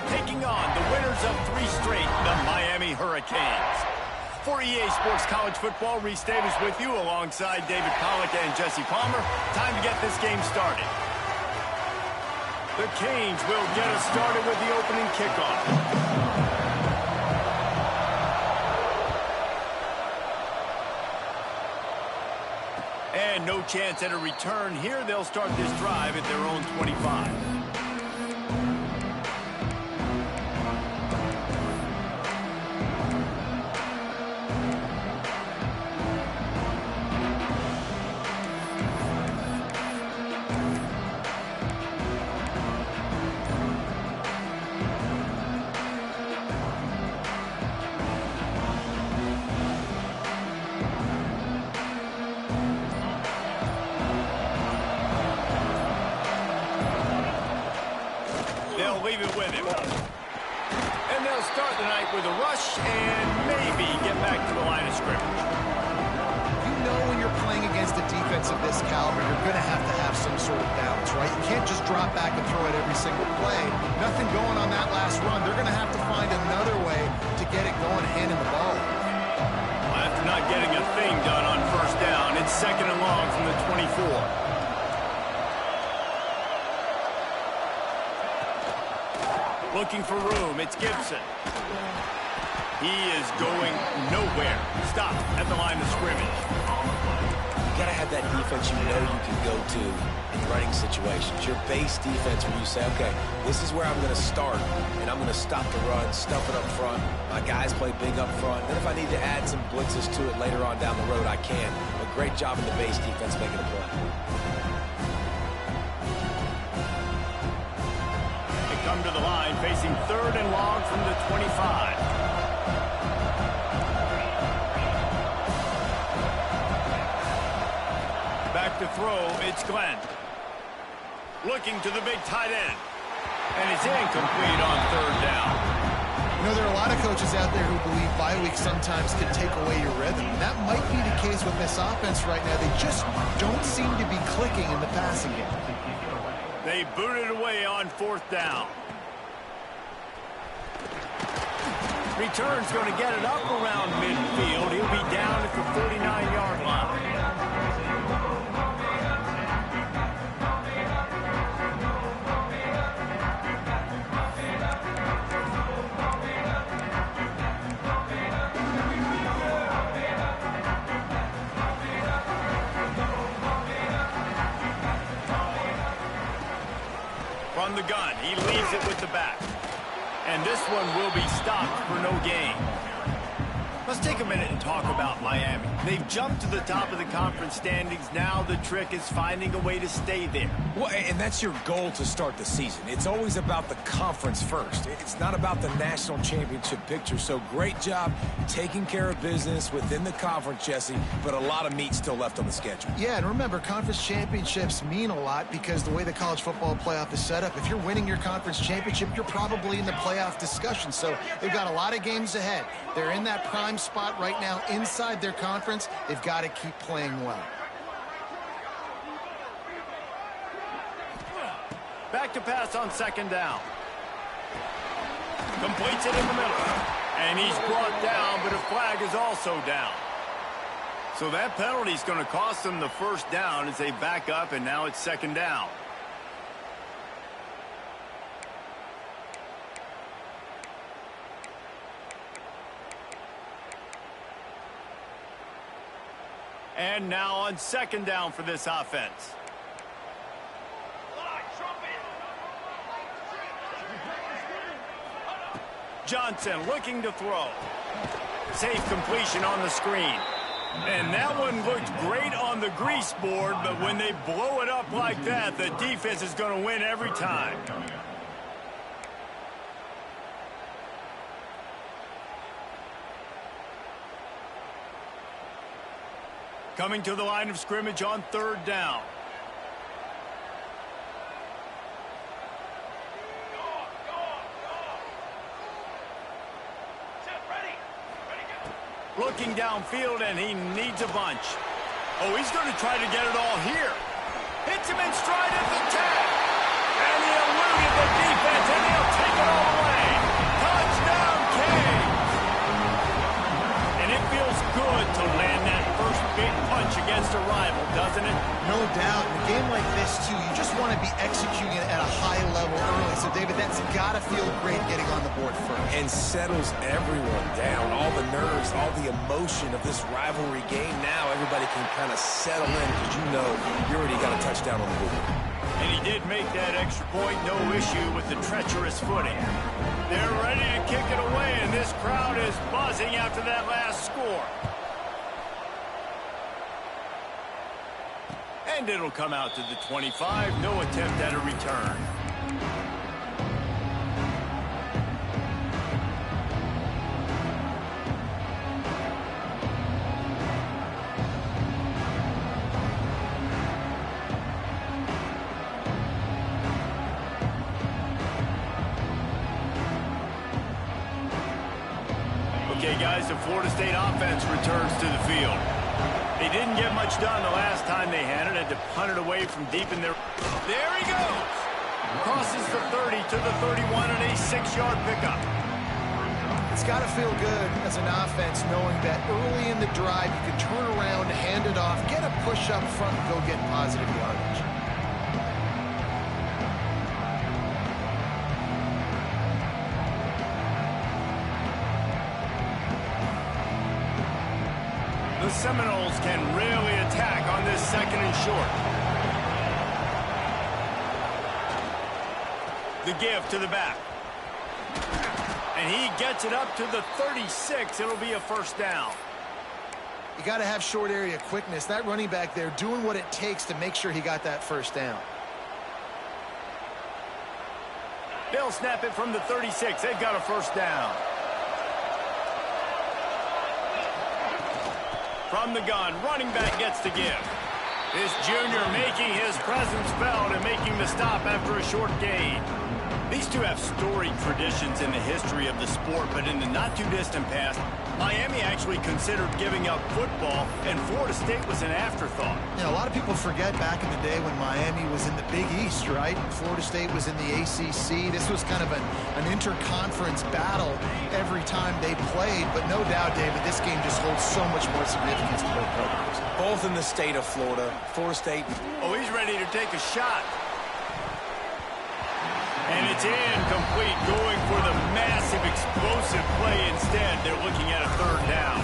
taking on the winners of 3 straight, the Miami Hurricanes. For EA Sports College Football, Reese Davis with you alongside David Pollack and Jesse Palmer. Time to get this game started. The Canes will get us started with the opening kickoff. And no chance at a return here. They'll start this drive at their own 25. They'll leave it with him. And they'll start the night with a rush and maybe get back to the line of scrimmage. You know when you're playing against a defense of this caliber, you're going to have some sort of balance, right? You can't just drop back and throw it every single play. Nothing going on that last run. They're going to have to find another way to get it going, handing the ball. After not getting a thing done on first down, it's 2nd and long from the 24. Looking for room, it's Gibson. He is going nowhere. Stop at the line of scrimmage. You gotta have that defense you know you can go to in running situations. Your base defense where you say, okay, this is where I'm gonna start, and I'm gonna stop the run, stuff it up front. My guys play big up front. Then if I need to add some blitzes to it later on down the road, I can. But great job in the base defense making a play. Come to the line, facing 3rd and long from the 25. Back to throw, it's Glenn. Looking to the big tight end. And it's incomplete on 3rd down. You know, there are a lot of coaches out there who believe bye weeks sometimes can take away your rhythm. And that might be the case with this offense right now. They just don't seem to be clicking in the passing game. They booted away on 4th down. Return's going to get it up around midfield. He'll be down at the 39-yard line. From the gun, he leaves it with the back. And this one will be stopped for no gain. Let's take a minute and talk about Miami. They've jumped to the top of the conference standings. Now the trick is finding a way to stay there. Well, and that's your goal to start the season. It's always about the conference first. It's not about the national championship picture. So great job taking care of business within the conference, Jesse, but a lot of meat still left on the schedule. Yeah, and remember, conference championships mean a lot because the way the college football playoff is set up, if you're winning your conference championship, you're probably in the playoff discussion. So they've got a lot of games ahead. They're in that prime spot right now inside their conference. They've got to keep playing well. Back to pass on 2nd down. Completes it in the middle. And he's brought down, but a flag is also down. So that penalty is going to cost them the 1st down as they back up, and now it's 2nd down. And now on 2nd down for this offense. Johnson looking to throw. Safe completion on the screen. And that one looked great on the grease board, but when they blow it up like that, the defense is going to win every time. Coming to the line of scrimmage on 3rd down. Looking downfield, and he needs a bunch. Oh, he's going to try to get it all here. Hits him in stride at the tag. And he eluded the defense, and he'll take it all No doubt. In a game like this, too, you just want to be executing it at a high level early. So, David, that's got to feel great getting on the board first. And settles everyone down. All the nerves, all the emotion of this rivalry game. Now everybody can kind of settle in because you know you already got a touchdown on the board. And he did make that extra point, no issue with the treacherous footing. They're ready to kick it away, and this crowd is buzzing after that last score. And it'll come out to the 25. No attempt at a return. Okay, guys, the Florida State offense returns to the field. They didn't get much done the last time they had to punt it away from deep in their... There he goes! Crosses the 30 to the 31 and a 6-yard pickup. It's got to feel good as an offense knowing that early in the drive you can turn around, hand it off, get a push up front, and go get positive yardage. The Seminoles can really attack on this 2nd and short. The give to the back. And he gets it up to the 36. It'll be a first down. You got to have short area quickness. That running back there doing what it takes to make sure he got that first down. They'll snap it from the 36. They've got a first down. From the gun, running back gets the give. This junior making his presence felt and making the stop after a short gain. These two have storied traditions in the history of the sport, but in the not-too-distant past, Miami actually considered giving up football, and Florida State was an afterthought. You know, a lot of people forget back in the day when Miami was in the Big East, right? Florida State was in the ACC. This was kind of an interconference battle every time they played, but no doubt, David, this game just holds so much more significance to both programs. Both in the state of Florida. Florida State. Oh, he's ready to take a shot. And it's incomplete, going for the massive explosive play instead. They're looking at a 3rd down.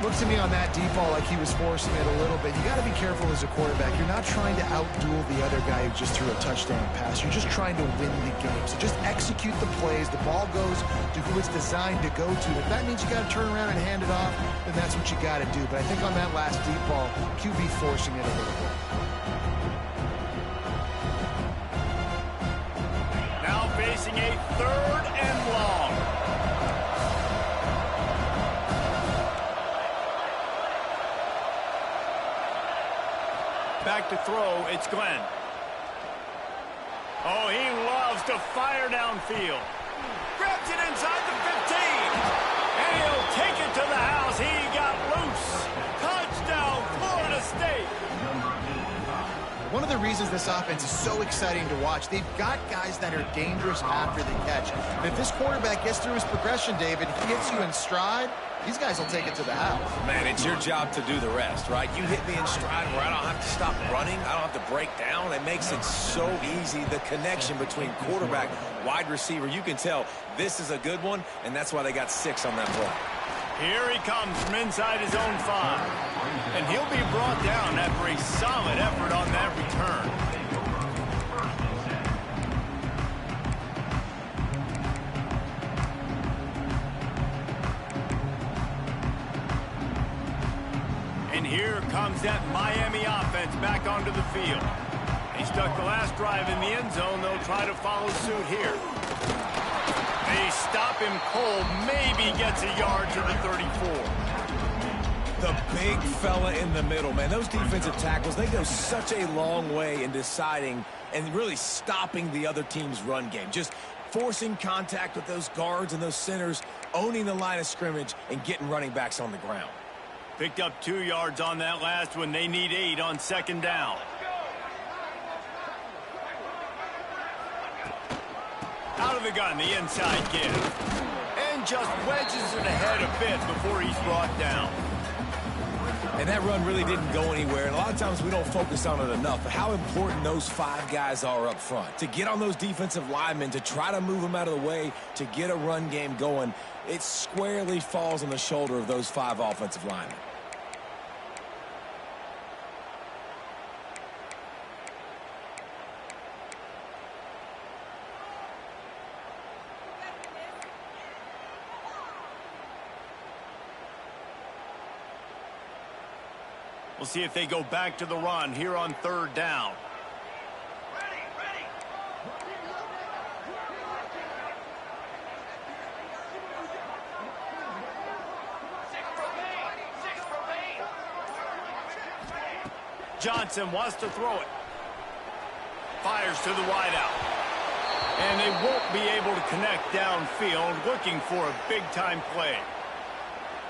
Looks to me on that deep ball like he was forcing it a little bit. You got to be careful as a quarterback. You're not trying to outduel the other guy who just threw a touchdown pass. You're just trying to win the game. So just execute the plays. The ball goes to who it's designed to go to. If that means you got to turn around and hand it off, then that's what you got to do. But I think on that last deep ball, QB forcing it a little bit. Facing a 3rd and long. Back to throw, it's Glenn. Oh, he loves to fire downfield. Grabs it inside the 15. And he'll take it to the house. He got loose. Touchdown, Florida State. One of the reasons this offense is so exciting to watch, they've got guys that are dangerous after the catch. And if this quarterback gets through his progression, David, he hits you in stride, these guys will take it to the house. Man, it's your job to do the rest, right? You hit me in stride where I don't have to stop running. I don't have to break down. It makes it so easy. The connection between quarterback, wide receiver, you can tell this is a good one, and that's why they got 6 on that play. Here he comes from inside his own 5. And he'll be brought down after a solid effort on that return. And here comes that Miami offense back onto the field. He stuck the last drive in the end zone. They'll try to follow suit here. They stop him cold, maybe gets a yard to the 34. The big fella in the middle, man. Those defensive tackles, they go such a long way in deciding and really stopping the other team's run game. Just forcing contact with those guards and those centers, owning the line of scrimmage, and getting running backs on the ground. Picked up 2 yards on that last one. They need 8 on 2nd down. Out of the gun, the inside give. And just wedges it ahead a bit before he's brought down. And that run really didn't go anywhere. And a lot of times we don't focus on it enough. But how important those 5 guys are up front. To get on those defensive linemen, to try to move them out of the way, to get a run game going, it squarely falls on the shoulder of those 5 offensive linemen. We'll see if they go back to the run here on 3rd down. Johnson wants to throw it. Fires to the wideout. And they won't be able to connect downfield, looking for a big-time play.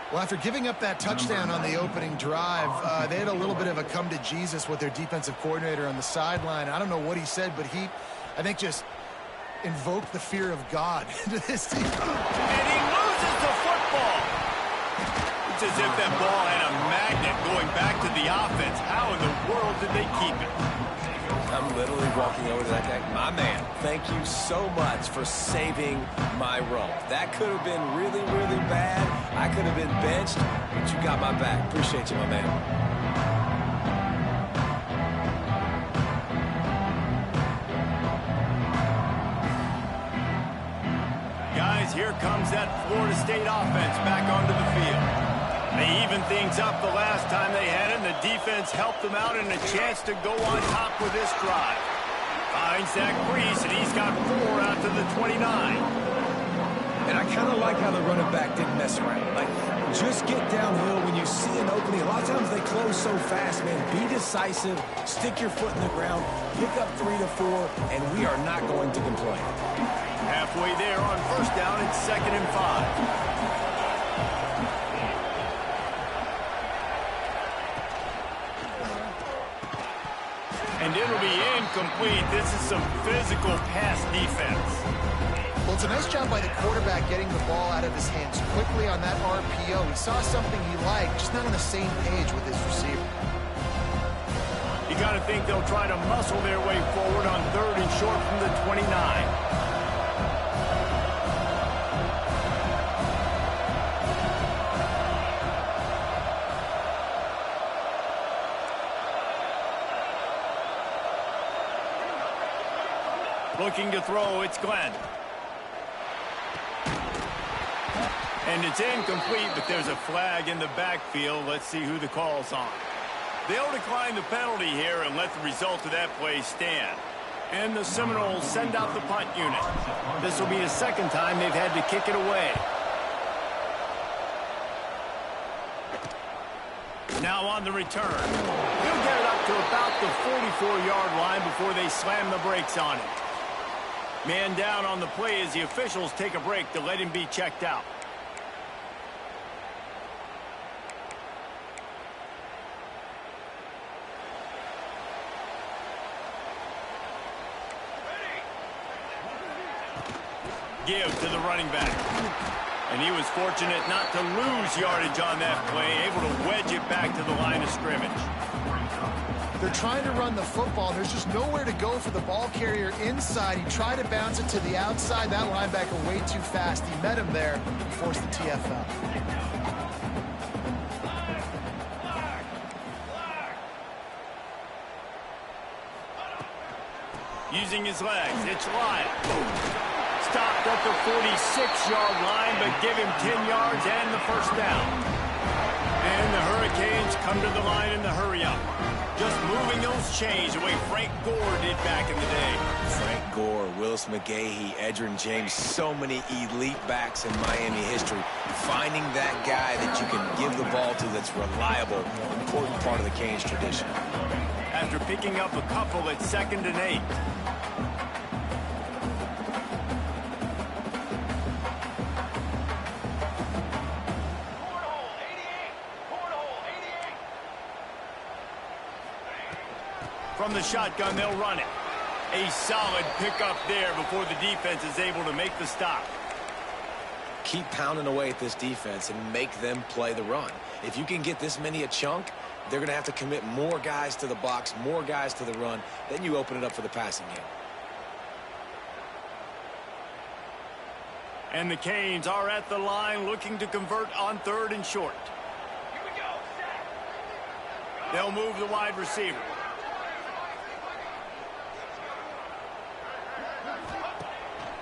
Well, after giving up that touchdown on the opening drive, they had a little bit of a come to Jesus with their defensive coordinator on the sideline. I don't know what he said, but he, I think, just invoked the fear of God into this team. And he loses the football. It's as if that ball had a magnet going back to the offense. How in the world did they keep it? I'm literally walking over to that guy. My man, thank you so much for saving my run. That could have been really, really bad. I could have been benched, but you got my back. Appreciate you, my man. Guys, here comes that Florida State offense back onto the field. They evened things up the last time they had it, and the defense helped them out and a chance to go on top with this drive. Finds that crease, and he's got 4 out to the 29. And I kind of like how the running back didn't mess around. Like, just get downhill when you see an opening. A lot of times they close so fast, man. Be decisive, stick your foot in the ground, pick up 3 to 4, and we are not going to complain. Halfway there on 1st down, it's 2nd and 5. And it'll be incomplete. This is some physical pass defense. Well, it's a nice job by the quarterback getting the ball out of his hands quickly on that RPO. He saw something he liked, just not on the same page with his receiver. You got to think they'll try to muscle their way forward on 3rd and short from the 29. Looking to throw, it's Glenn. And it's incomplete, but there's a flag in the backfield. Let's see who the call's on. They'll decline the penalty here and let the result of that play stand. And the Seminoles send out the punt unit. This will be the 2nd time they've had to kick it away. Now on the return. He'll get it up to about the 44-yard line before they slam the brakes on him. Man down on the play as the officials take a break to let him be checked out. Give to the running back. And he was fortunate not to lose yardage on that play, able to wedge it back to the line of scrimmage. They're trying to run the football. There's just nowhere to go for the ball carrier inside. He tried to bounce it to the outside. That linebacker way too fast. He met him there and forced the TFL. Using his legs, it's Lyle. Stopped at the 46-yard line, but give him 10 yards and the 1st down. And the Hurricanes come to the line in the hurry-up. Just moving those chains the way Frank Gore did back in the day. Frank Gore, Willis McGahee, Edgerrin James, so many elite backs in Miami history. Finding that guy that you can give the ball to that's reliable, important part of the Canes tradition. After picking up a couple at 2nd and 8. From the shotgun, they'll run it. A solid pickup there before the defense is able to make the stop. keep pounding away at this defense and make them play the run. If you can get this many a chunk, they're going to have to commit more guys to the box, more guys to the run. Then you open it up for the passing game. And the Canes are at the line looking to convert on 3rd and short. They'll move the wide receiver.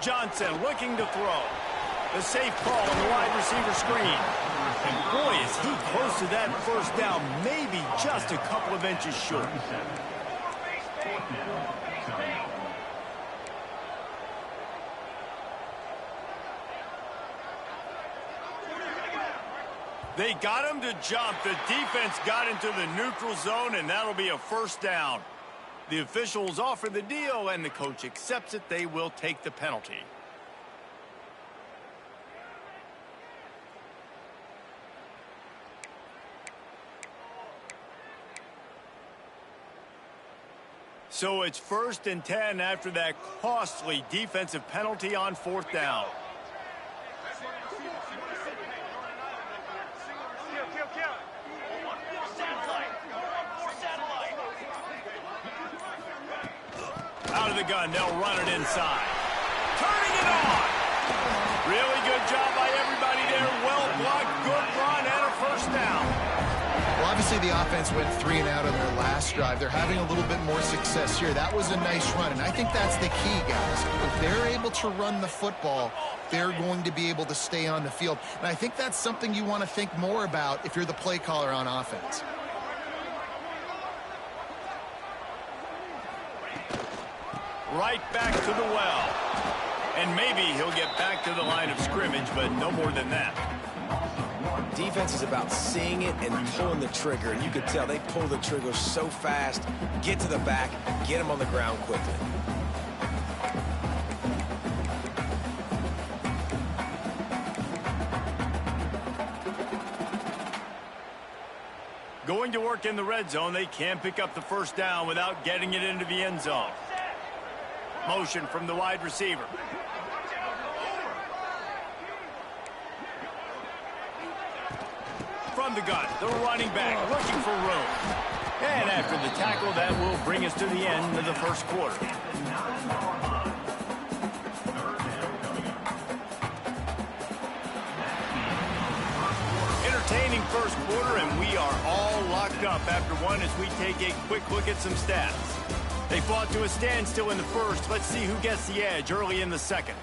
Johnson looking to throw. The safe call on the wide receiver screen. And boy, is he close to that first down, maybe just a couple of inches short. They got him to jump. The defense got into the neutral zone, and that'll be a first down. The officials offer the deal, and the coach accepts it. They will take the penalty. So it's 1st and 10 after that costly defensive penalty on 4th down. Out of the gun, they'll run it inside. Turning it on. Really good job by everybody there. Well blocked, good run, and a first down. Well, obviously the offense went 3 and out on their last drive. They're having a little bit more success here. That was a nice run, and I think that's the key, guys. If they're able to run the football, they're going to be able to stay on the field. And I think that's something you want to think more about if you're the play caller on offense. Right back to the well. And maybe he'll get back to the line of scrimmage, but no more than that. Defense is about seeing it and pulling the trigger, and you can tell they pull the trigger so fast, get to the back, get him on the ground quickly. Going to work in the red zone, they can pick up the first down without getting it into the end zone. Motion from the wide receiver. From the gun, the running back looking for room. And after the tackle, that will bring us to the end of the first quarter. Entertaining first quarter, and we are all locked up after one as we take a quick look at some stats. They fought to a standstill in the first. Let's see who gets the edge early in the second.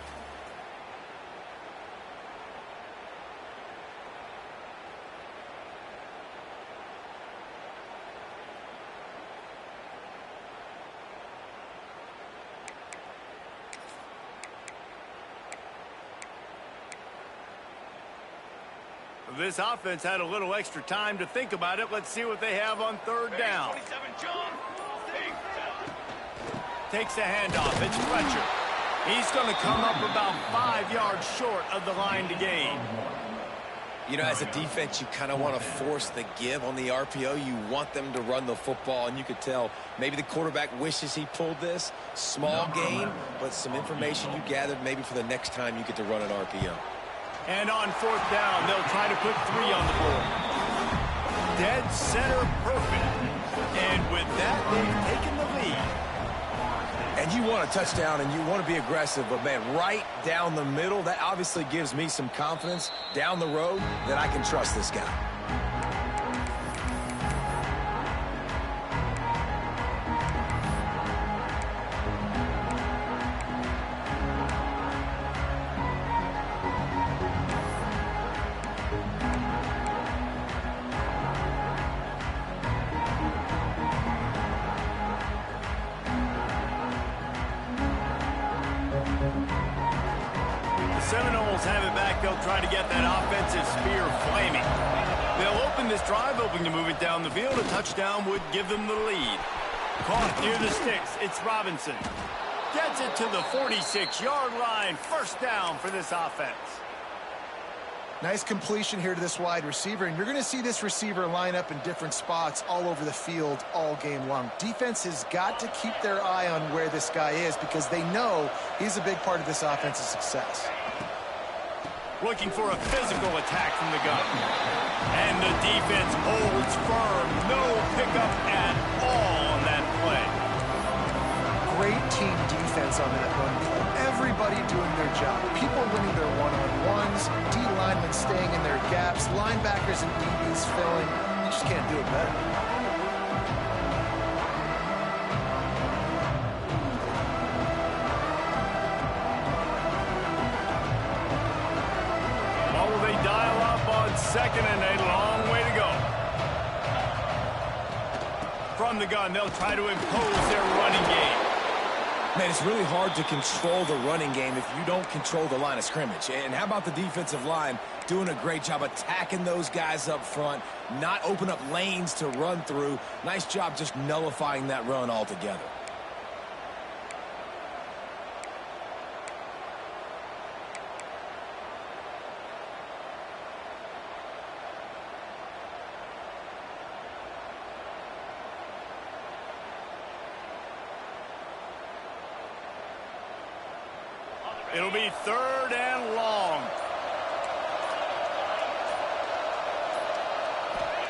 This offense had a little extra time to think about it. Let's see what they have on 3rd down. Takes a handoff. It's Fletcher. He's going to come up about 5 yards short of the line to gain. You know, as a defense, you kind of want to force the give on the RPO. You want them to run the football, and you could tell maybe the quarterback wishes he pulled this. Small gain, but some information you gathered maybe for the next time you get to run an RPO. And on 4th down, they'll try to put 3 on the board. Dead center perfect. And with that, they've taken the lead. And you want a touchdown and you want to be aggressive, but man, right down the middle, that obviously gives me some confidence down the road that I can trust this guy. Seminoles have it back. They'll try to get that offensive spear flaming. They'll open this drive, hoping to move it down the field. A touchdown would give them the lead. Caught near the sticks. It's Robinson. Gets it to the 46-yard line. First down for this offense. Nice completion here to this wide receiver, and you're going to see this receiver line up in different spots all over the field all game long. Defense has got to keep their eye on where this guy is because they know he's a big part of this offense's success. looking for a physical attack from the gun. And the defense holds firm. No pickup at all on that play. Great team defense on that run play. Everybody doing their job. People winning their one-on-ones, D linemen staying in their gaps, linebackers and DBs filling. You just can't do it better. What will they dial up on second and a long way to go? From the gun, they'll try to impose their running game. Man, it's really hard to control the running game if you don't control the line of scrimmage. And how about the defensive line doing a great job attacking those guys up front, not open up lanes to run through. Nice job just nullifying that run altogether. It'll be third and long.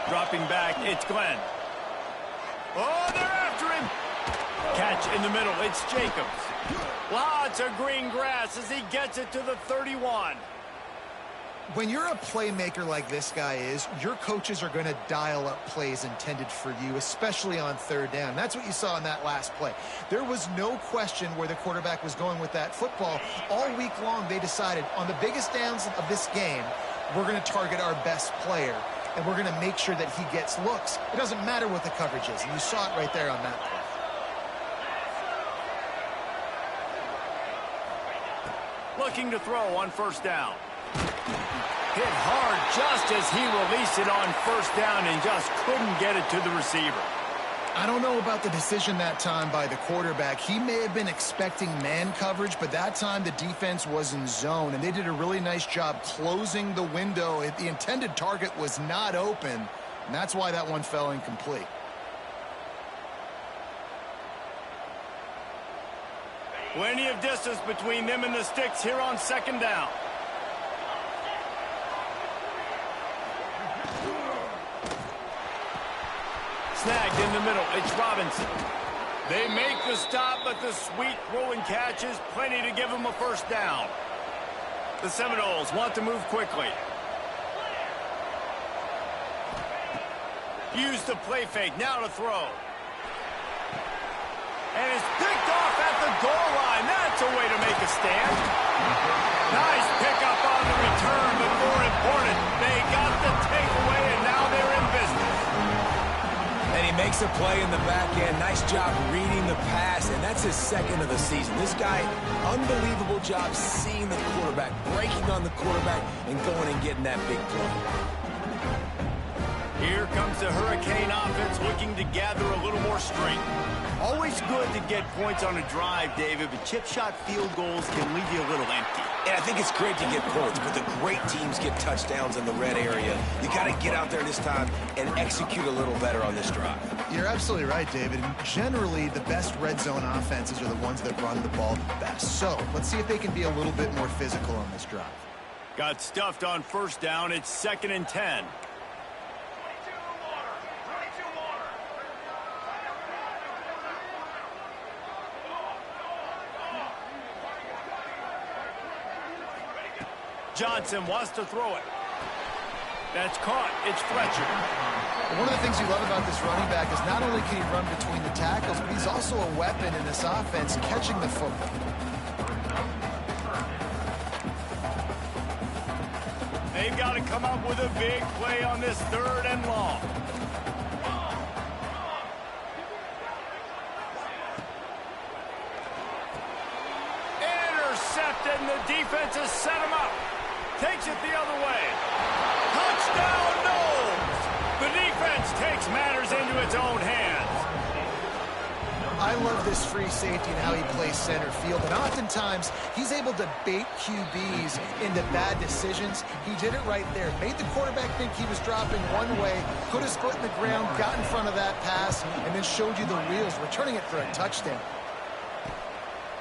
Dropping back, it's Glenn. Oh, they're after him. Catch in the middle, it's Jacobs. Lots of green grass as he gets it to the 31. When you're a playmaker like this guy is, your coaches are going to dial up plays intended for you, especially on third down. That's what you saw in that last play. There was no question where the quarterback was going with that football. All week long, they decided on the biggest downs of this game, we're going to target our best player, and we're going to make sure that he gets looks. It doesn't matter what the coverage is, and you saw it right there on that play. Looking to throw on first down. Hit hard just as he released it on first down and just couldn't get it to the receiver. I don't know about the decision that time by the quarterback. He may have been expecting man coverage, but that time the defense was in zone, and they did a really nice job closing the window. The intended target was not open, and that's why that one fell incomplete. Plenty of distance between them and the sticks here on second down. Snagged in the middle, it's Robinson. They make the stop, but the sweet throw and catch is plenty to give them a first down. The Seminoles want to move quickly. Use the play fake, now to throw. And it's picked off at the goal line. That's a way to make a stand. Nice pickup on the return, but more important, they got the takeaway, and now they're in business. And he makes a play in the back end. Nice job reading the pass, and that's his second of the season. This guy, unbelievable job seeing the quarterback, breaking on the quarterback, and going and getting that big play. Here comes the Hurricane offense looking to gather a little more strength. Always good to get points on a drive, David, but chip shot field goals can leave you a little empty. And I think it's great to get points, but the great teams get touchdowns in the red area. You got to get out there this time and execute a little better on this drive. You're absolutely right, David. And generally, the best red zone offenses are the ones that run the ball the best. So let's see if they can be a little bit more physical on this drive. Got stuffed on first down. It's 2nd and 10. Johnson wants to throw it. That's caught. It's Fletcher. One of the things you love about this running back is not only can he run between the tackles, but he's also a weapon in this offense catching the football. They've got to come up with a big play on this 3rd and long. Intercepted, and the defense has set him up. Takes it the other way. Touchdown, Knowles! The defense takes matters into its own hands. I love this free safety and how he plays center field. And oftentimes, he's able to bait QBs into bad decisions. He did it right there. Made the quarterback think he was dropping one way, put his foot in the ground, got in front of that pass, and then showed you the wheels, returning it for a touchdown.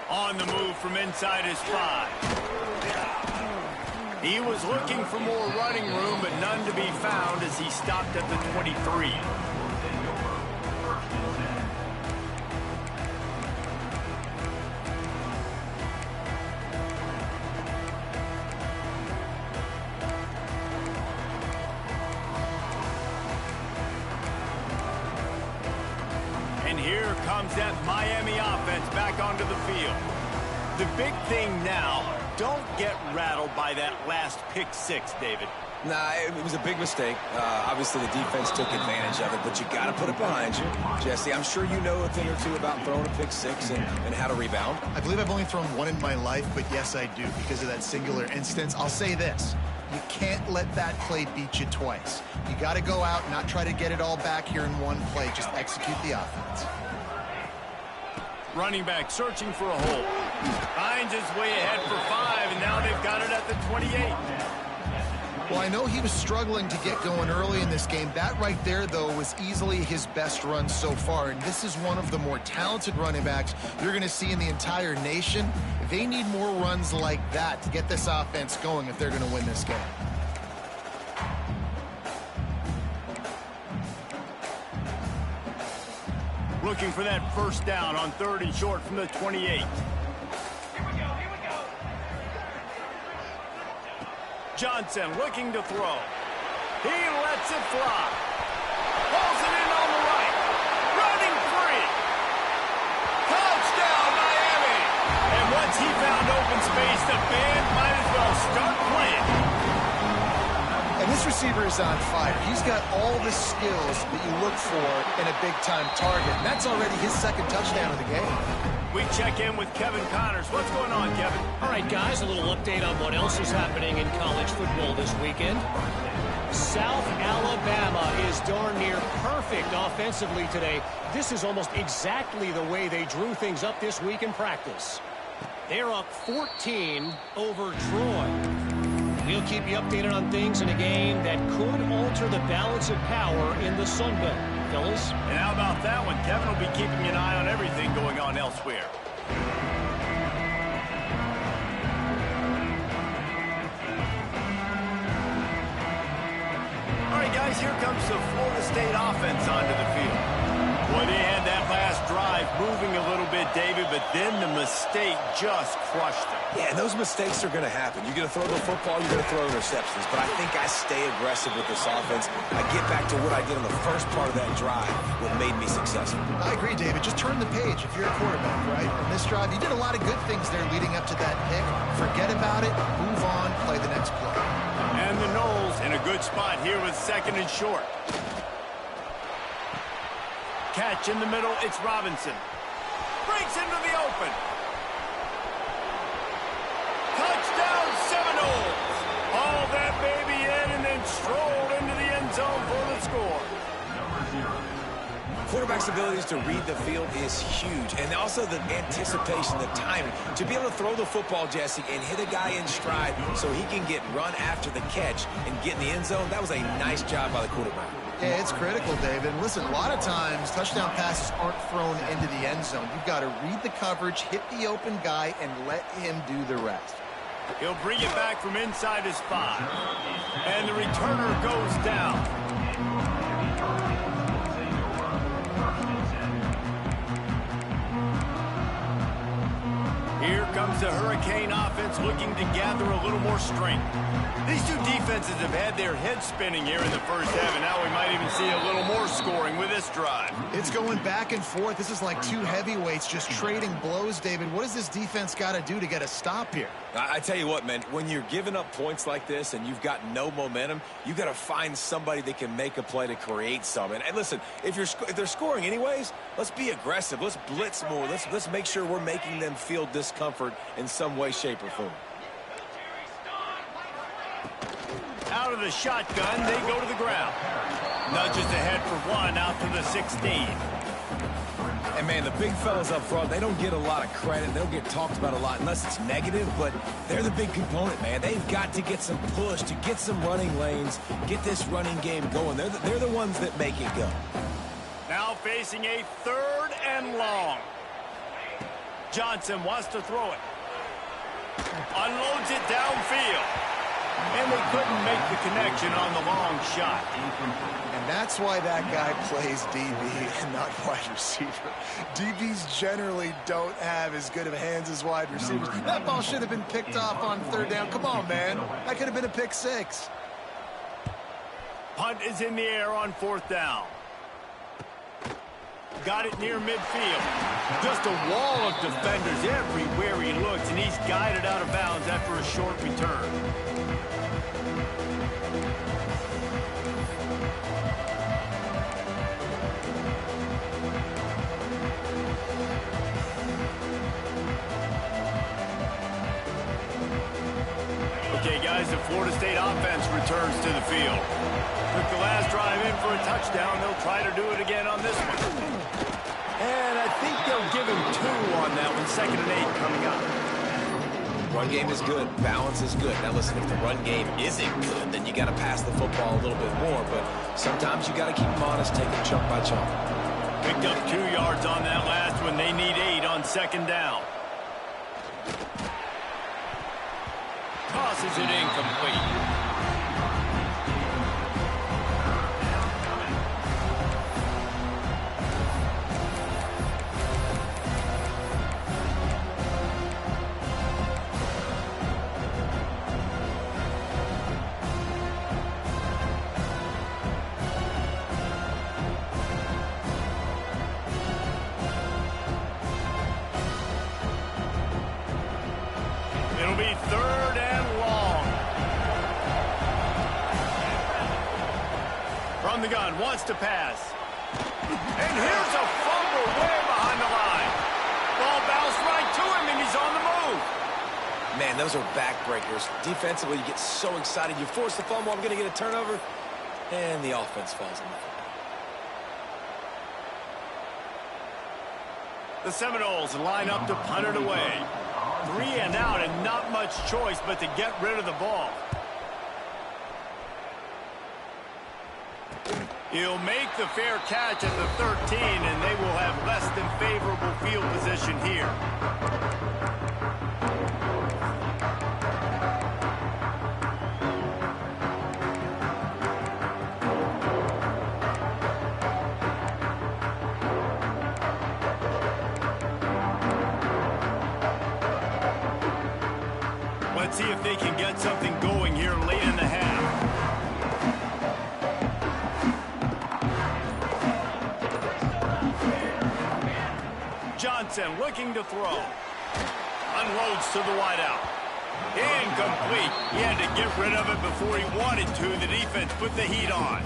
On the move from inside his 5. He was looking for more running room, but none to be found as he stopped at the 23. And here comes that Miami offense back onto the field. The big thing now, don't get rattled by that last pick six, David. Nah, it was a big mistake. Obviously, the defense took advantage of it, but you got to put it behind you. Jesse, I'm sure you know a thing or two about throwing a pick six and how to rebound. I believe I've only thrown one in my life, but yes, I do because of that singular instance. I'll say this. You can't let that play beat you twice. You got to go out and not try to get it all back here in one play. Just execute the offense. Running back searching for a hole. Finds his way ahead for 5, and now they've got it at the 28. Well, I know he was struggling to get going early in this game. That right there, though, was easily his best run so far. And this is one of the more talented running backs you're going to see in the entire nation. They need more runs like that to get this offense going if they're going to win this game. Looking for that first down on 3rd and short from the 28. Johnson looking to throw. He lets it fly. Pulls it in on the right. Running free. Touchdown, Miami. And once he found open space, the band might as well start playing. And this receiver is on fire. He's got all the skills that you look for in a big-time target. And that's already his 2nd touchdown of the game. We check in with Kevin Connors. What's going on, Kevin? All right, guys, a little update on what else is happening in college football this weekend. South Alabama is darn near perfect offensively today. This is almost exactly the way they drew things up this week in practice. They're up 14 over Troy. We'll keep you updated on things in a game that could alter the balance of power in the Sun Belt. Fellas. And how about that one? Kevin will be keeping an eye on everything going on elsewhere. All right, guys, here comes the Florida State offense onto the field. Boy, they had that last drive moving a little bit, David, but then the mistake just crushed them. Yeah, and those mistakes are going to happen. You're going to throw the football, you're going to throw interceptions. But I think I stay aggressive with this offense. I get back to what I did on the first part of that drive, what made me successful. I agree, David. Just turn the page if you're a quarterback, right? On this drive, you did a lot of good things there leading up to that pick. Forget about it, move on, play the next play. And the Knowles in a good spot here with 2nd and short. Catch in the middle, it's Robinson. Breaks into the open. Touchdown, Seminoles. Haul that baby in and then stroll into the end zone for the score. Quarterback's abilities to read the field is huge, and also the anticipation, the timing. To be able to throw the football, Jesse, and hit a guy in stride so he can get run after the catch and get in the end zone, that was a nice job by the quarterback. Yeah, it's critical, David. Listen, a lot of times touchdown passes aren't thrown into the end zone. You've got to read the coverage, hit the open guy, and let him do the rest. He'll bring it back from inside his 5. And the returner goes down. Here comes the Hurricane offense looking to gather a little more strength. These two defenses have had their heads spinning here in the first half, and now we might even see a little more scoring with this drive. It's going back and forth. This is like two heavyweights just trading blows, David. What does this defense got to do to get a stop here? I tell you what, man, when you're giving up points like this and you've got no momentum, you got to find somebody that can make a play to create some. And listen, if they're scoring anyways, let's be aggressive. Let's blitz more. Let's make sure we're making them feel discomfort in some way, shape, or form. Out of the shotgun, they go to the ground. Nudges ahead for 1 out to the 16. And, man, the big fellas up front, they don't get a lot of credit. They don't get talked about a lot unless it's negative, but they're the big component, man. They've got to get some push, to get some running lanes, get this running game going. They're the ones that make it go. Now facing a 3rd and long. Johnson wants to throw it. Unloads it downfield. And they couldn't make the connection on the long shot. And that's why that guy plays DB and not wide receiver. DBs generally don't have as good of hands as wide receivers. That ball should have been picked off on third down. Come on, man. That could have been a pick six. Punt is in the air on fourth down. Got it near midfield. Just a wall of defenders everywhere he looks, and he's guided out of bounds after a short return. Okay, guys, the Florida State offense returns to the field. Took the last drive in for a touchdown. They'll try to do it again on this one. And I think they'll give him 2 on that one. 2nd and 8 coming up. Run game is good. Balance is good. Now, listen, if the run game isn't good, then you got to pass the football a little bit more. But sometimes you got to keep them honest, take them chunk by chunk. Picked up 2 yards on that last one. They need 8 on 2nd down. Tosses it incomplete. It'll be 3rd and long. From the gun, wants to pass. And here's a fumble way behind the line. Ball bounced right to him, and he's on the move. Man, those are backbreakers. Defensively, you get so excited. You force the fumble, I'm going to get a turnover, and the offense falls in. The Seminoles line up to punt it away. 3 and out, and not much choice but to get rid of the ball. He'll make the fair catch at the 13, and they will have less than favorable field position here. Let's see if they can get something going here late in the half. Johnson looking to throw. Unloads to the wideout. Incomplete. He had to get rid of it before he wanted to. The defense put the heat on.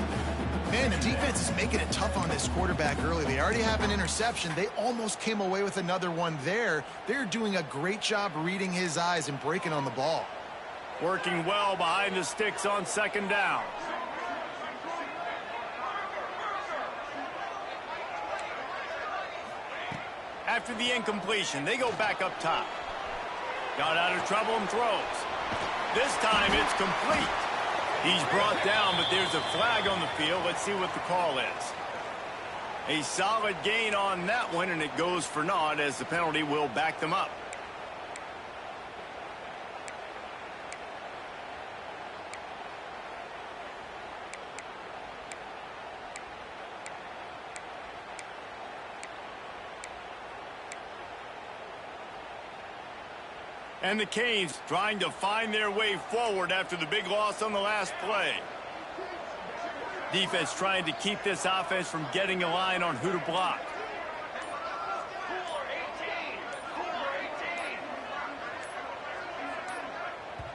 Man, the defense is making it tough on this quarterback early. They already have an interception. They almost came away with another one there. They're doing a great job reading his eyes and breaking on the ball. Working well behind the sticks on 2nd down. After the incompletion, they go back up top. Got out of trouble and throws. This time it's complete. He's brought down, but there's a flag on the field. Let's see what the call is. A solid gain on that one, and it goes for naught as the penalty will back them up. And the Canes trying to find their way forward after the big loss on the last play. Defense trying to keep this offense from getting a line on who to block.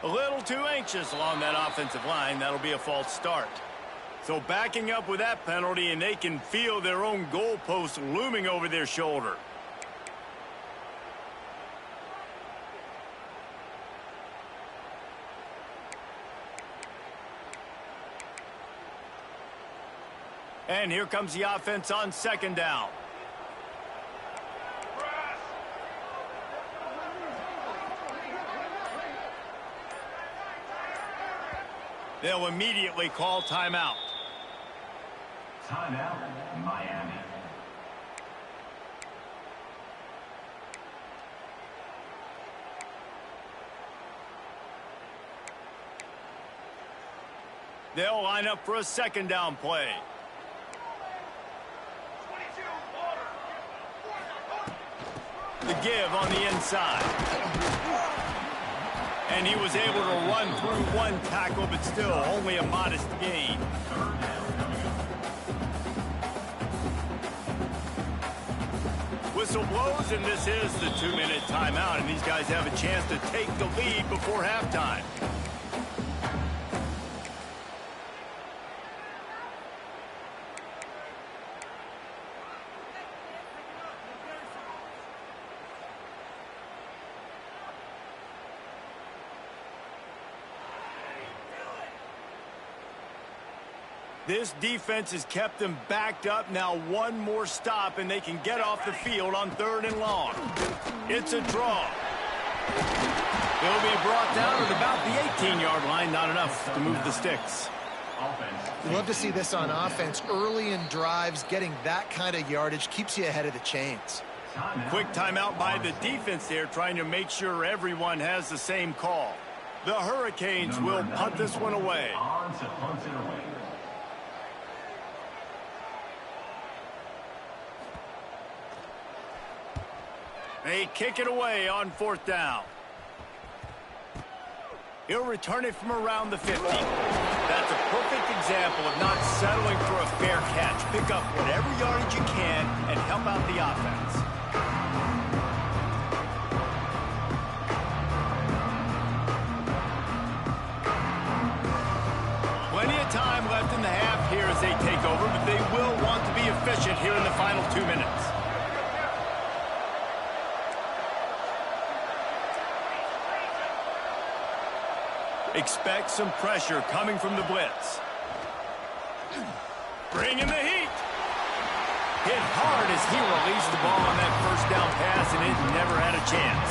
A little too anxious along that offensive line. That'll be a false start. So backing up with that penalty, and they can feel their own goalpost looming over their shoulder. And here comes the offense on 2nd down. They'll immediately call timeout. Timeout, Miami. They'll line up for a second down play. The give on the inside. And he was able to run through one tackle, but still only a modest gain. Whistle blows, and this is the 2-minute timeout, and these guys have a chance to take the lead before halftime. This defense has kept them backed up. Now one more stop, and they can get off the field on 3rd and long. It's a draw. It'll be brought down at about the 18-yard line. Not enough to move the sticks. You love to see this on offense. Early in drives, getting that kind of yardage keeps you ahead of the chains. Quick timeout by the defense there, trying to make sure everyone has the same call. The Hurricanes will punt this one away. They kick it away on 4th down. He'll return it from around the 50. That's a perfect example of not settling for a fair catch. Pick up whatever yardage you can and help out the offense. Plenty of time left in the half here as they take over, but they will want to be efficient here in the final 2 minutes. Expect some pressure coming from the blitz. Bringing the heat. Hit hard as he released the ball on that 1st down pass, and it never had a chance.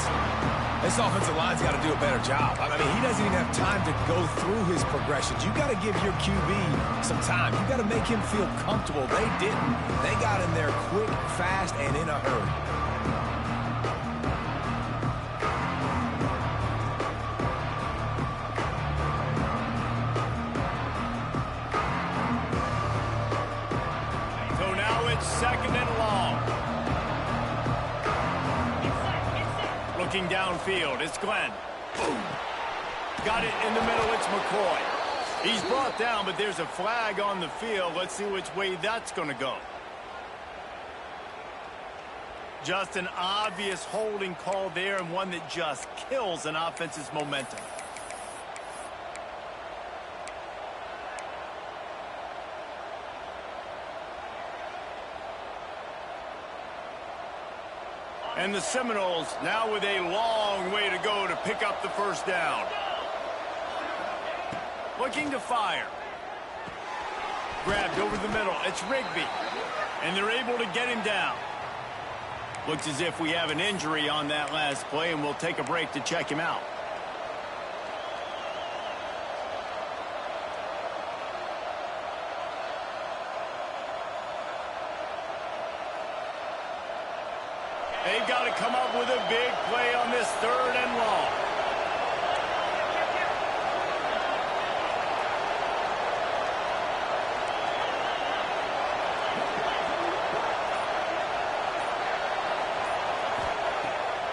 This offensive line's got to do a better job. I mean, he doesn't even have time to go through his progressions. You got to give your QB some time. You got to make him feel comfortable. They didn't. They got in there quick, fast, and in a hurry. Second and long. Looking downfield, it's Glenn. Boom. Got it in the middle, it's McCoy. He's brought down, but there's a flag on the field. Let's see which way that's going to go. Just an obvious holding call there, and one that just kills an offense's momentum. And the Seminoles now with a long way to go to pick up the 1st down. Looking to fire. Grabbed over the middle. It's Rigby. And they're able to get him down. Looks as if we have an injury on that last play, and we'll take a break to check him out. They've got to come up with a big play on this 3rd and long.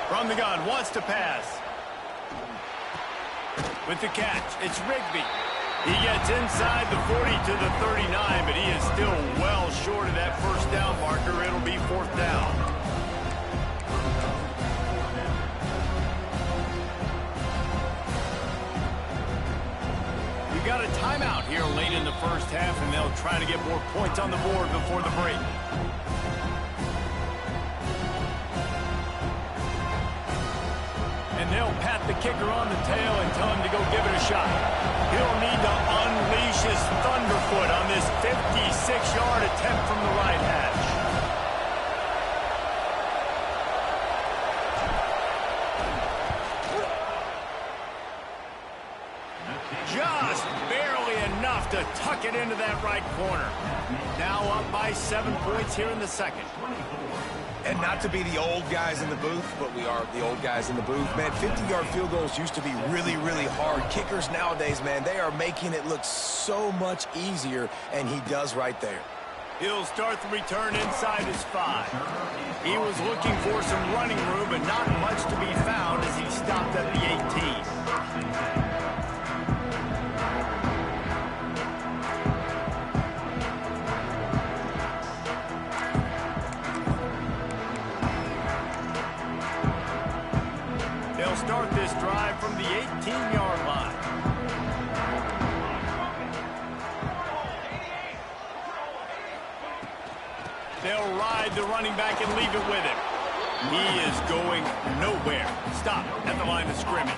From the gun, wants to pass. With the catch, it's Rigby. He gets inside the 40 to the 39, but he is still well short of that 1st down marker. It'll be 4th down. Got a timeout here late in the 1st half, and they'll try to get more points on the board before the break. And they'll pat the kicker on the tail and tell him to go give it a shot. He'll need to unleash his thunderfoot on this 56-yard attempt from the right hash. Just barely enough to tuck it into that right corner. Now up by 7 points here in the 2nd. And not to be the old guys in the booth, but we are the old guys in the booth. Man, 50-yard field goals used to be really, really hard. Kickers nowadays, man, they are making it look so much easier, and he does right there. He'll start the return inside his 5. He was looking for some running room, but not much to be found as he stopped at the 18. Start this drive from the 18-yard line. They'll ride the running back and leave it with him. He is going nowhere. Stop at the line of scrimmage.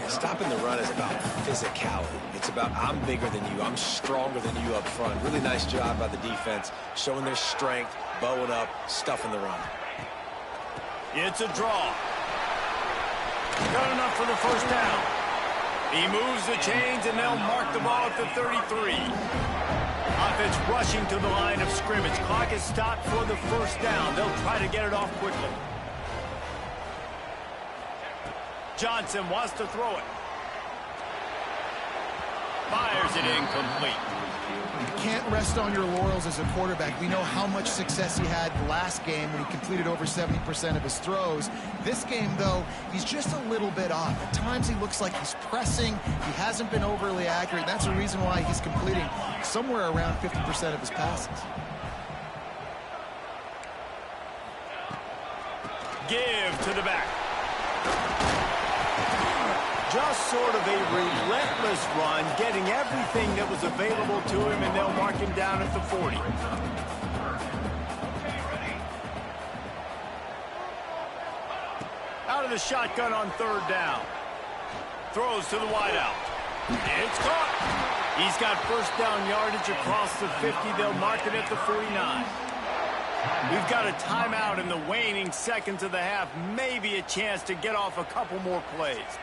Stopping the run is about physicality. It's about I'm bigger than you. I'm stronger than you up front. Really nice job by the defense, showing their strength, bowing up, stuffing the run. It's a draw. Got enough for the first down. He moves the chains, and they'll mark the ball at the 33. Offense rushing to the line of scrimmage. Clock is stopped for the first down. They'll try to get it off quickly. Johnson wants to throw it. Fires it incomplete. You can't rest on your laurels as a quarterback. We know how much success he had last game when he completed over 70% of his throws. This game, though, he's just a little bit off. At times he looks like he's pressing. He hasn't been overly accurate. That's the reason why he's completing somewhere around 50% of his passes. Give to the back. Just sort of a relentless run, getting everything that was available to him, and they'll mark him down at the 40. Out of the shotgun on third down. Throws to the wideout. It's caught. He's got first down yardage across the 50. They'll mark it at the 49. We've got a timeout in the waning seconds of the half. Maybe a chance to get off a couple more plays.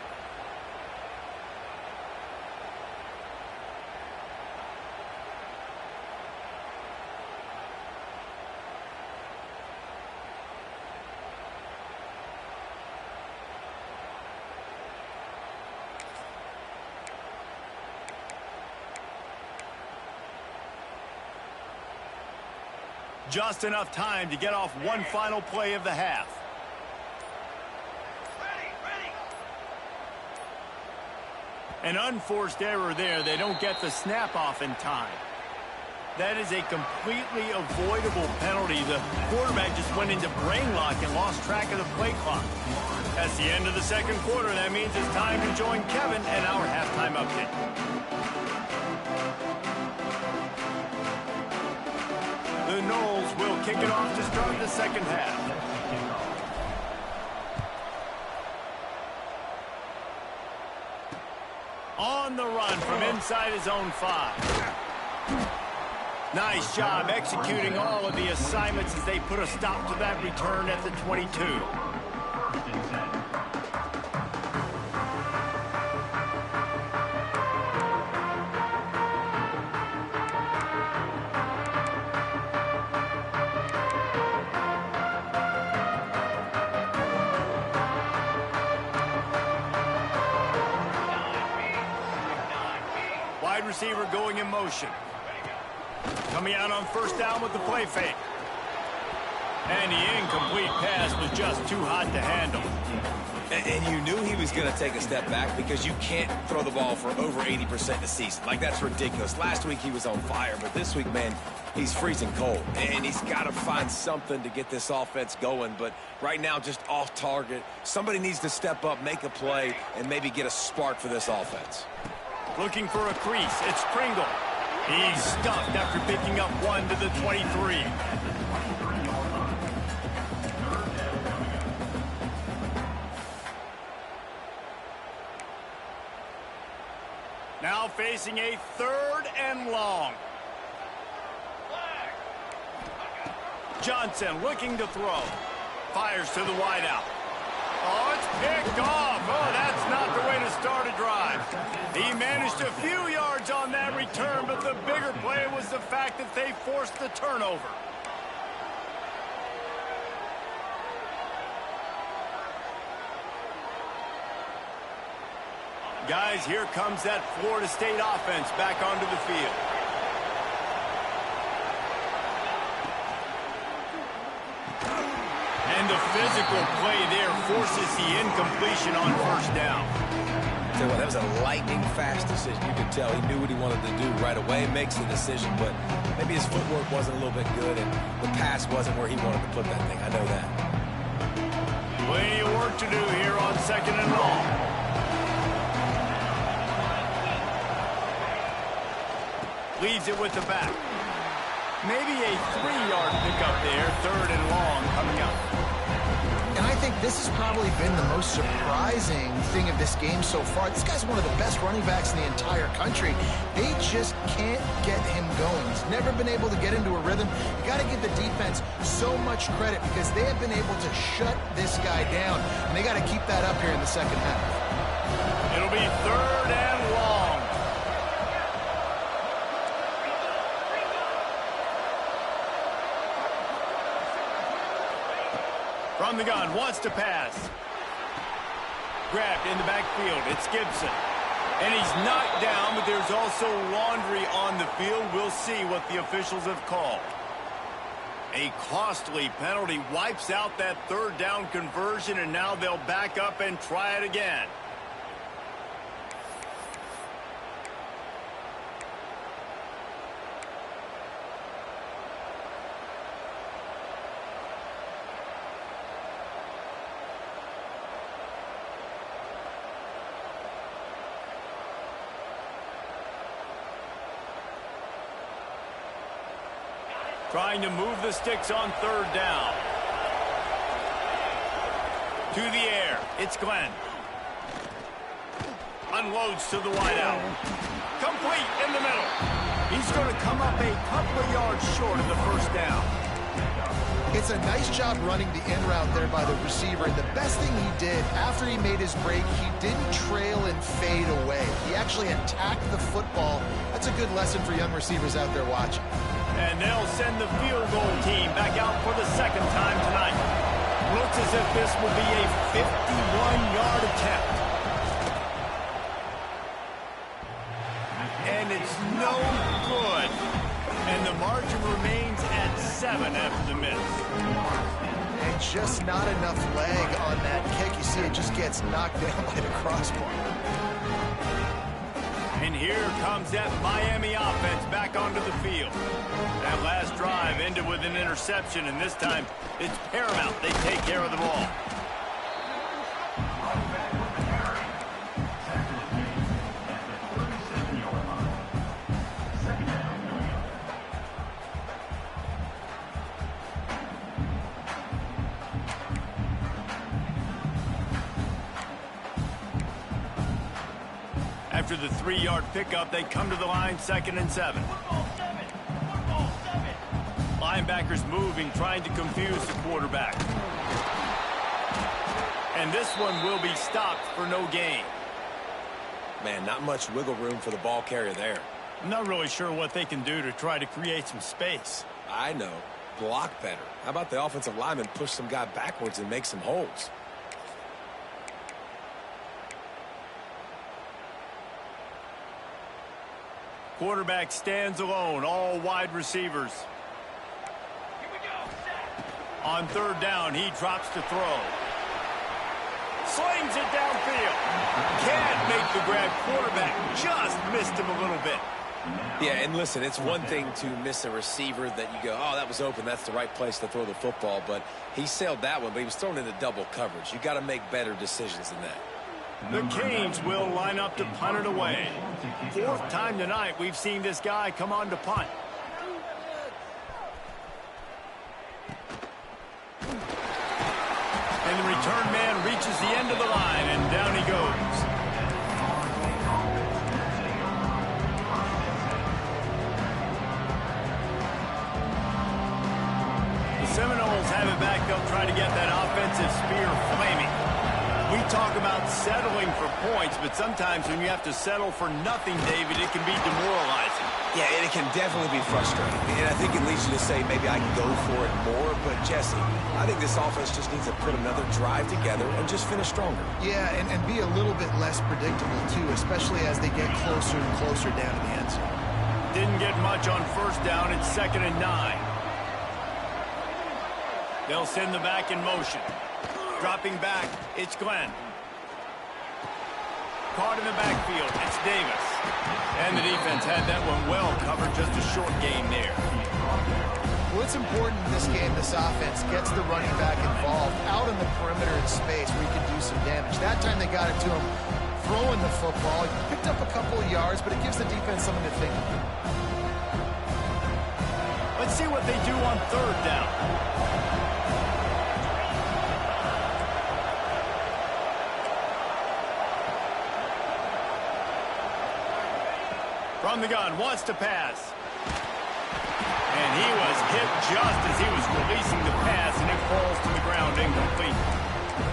Just enough time to get off one final play of the half. An unforced error there. They don't get the snap off in time. That is a completely avoidable penalty. The quarterback just went into brain lock and lost track of the play clock. That's the end of the second quarter. That means it's time to join Kevin and our halftime update. The Noles will kick it off to start the second half. On the run from inside his own 5. Nice job executing all of the assignments as they put a stop to that return at the 22. Wide receiver going in motion. Coming out on first down with the play fake. And the incomplete pass was just too hot to handle. And you knew he was going to take a step back because you can't throw the ball for over 80% in the season. Like, that's ridiculous. Last week he was on fire, but this week, man, he's freezing cold. And he's got to find something to get this offense going. But right now, just off target. Somebody needs to step up, make a play, and maybe get a spark for this offense. Looking for a crease. It's Pringle. He's stuffed after picking up one to the 23. Now facing a 3rd and long. Johnson looking to throw. Fires to the wideout. Oh, it's picked off. Oh, that's not the way to start a drive. He managed a few yards on that return, but the bigger play was the fact that they forced the turnover. Guys, here comes that Florida State offense back onto the field. And the physical play there forces the incompletion on first down. Tell you what, that was a lightning-fast decision. You could tell he knew what he wanted to do right away, makes the decision, but maybe his footwork wasn't a little bit good, and the pass wasn't where he wanted to put that thing. I know that. Plenty of work to do here on 2nd and long. Leaves it with the back. Maybe a 3-yard pickup there, 3rd and long coming up. And I think this has probably been the most surprising thing of this game so far. This guy's one of the best running backs in the entire country. They just can't get him going. He's never been able to get into a rhythm. You got to give the defense so much credit because they have been able to shut this guy down. And they got to keep that up here in the second half. It'll be 3rd and long. From the gun, wants to pass. Grabbed in the backfield. It's Gibson. And he's knocked down, but there's also laundry on the field. We'll see what the officials have called. A costly penalty wipes out that 3rd down conversion, and now they'll back up and try it again. Trying to move the sticks on 3rd down. To the air. It's Glenn. Unloads to the wideout. Complete in the middle. He's going to come up a couple of yards short of the 1st down. It's a nice job running the in route there by the receiver. And the best thing he did after he made his break, he didn't trail and fade away. He actually attacked the football. That's a good lesson for young receivers out there watching. And they'll send the field goal team back out for the 2nd time tonight. Looks as if this will be a 51-yard attempt. And it's no good. And the margin remains at 7 after the miss. And just not enough leg on that kick. You see it just gets knocked down by the crossbar. And here comes that Miami offense back onto the field. That last drive ended with an interception, and this time it's paramount they take care of the ball. After the 3-yard pickup, they come to the line, 2nd and 7. Linebackers moving, trying to confuse the quarterback. And this one will be stopped for no gain. Man, not much wiggle room for the ball carrier there. I'm not really sure what they can do to try to create some space. I know. Block better. How about the offensive lineman push some guy backwards and make some holes? Quarterback stands alone, all wide receivers. On 3rd down, he drops to throw. Slings it downfield. Can't make the grab. Quarterback just missed him a little bit. Yeah, and listen, it's one thing to miss a receiver that you go, oh, that was open, that's the right place to throw the football, but he sailed that one, but he was thrown into double coverage. You got to make better decisions than that. The Canes will line up to punt it away. 4th time tonight we've seen this guy come on to punt. And the return man reaches the end of the line, and down he goes. The Seminoles have it back. They'll try to get that offensive spear flaming. We talk about settling for points, but sometimes when you have to settle for nothing, David, it can be demoralizing. Yeah, and it can definitely be frustrating. And I think it leads you to say maybe I can go for it more. But, Jesse, I think this offense just needs to put another drive together and just finish stronger. Yeah, and be a little bit less predictable, too, especially as they get closer and closer down to the end zone. Didn't get much on first down. It's 2nd and 9. They'll send the back in motion. Dropping back, it's Glenn. Caught in the backfield, it's Davis. And the defense had that one well covered, just a short gain there. Well, it's important in this game, this offense gets the running back involved out in the perimeter in space where he can do some damage. That time they got it to him throwing the football. He picked up a couple of yards, but it gives the defense something to think about. Let's see what they do on 3rd down. From the gun, wants to pass. And he was hit just as he was releasing the pass, and it falls to the ground incomplete.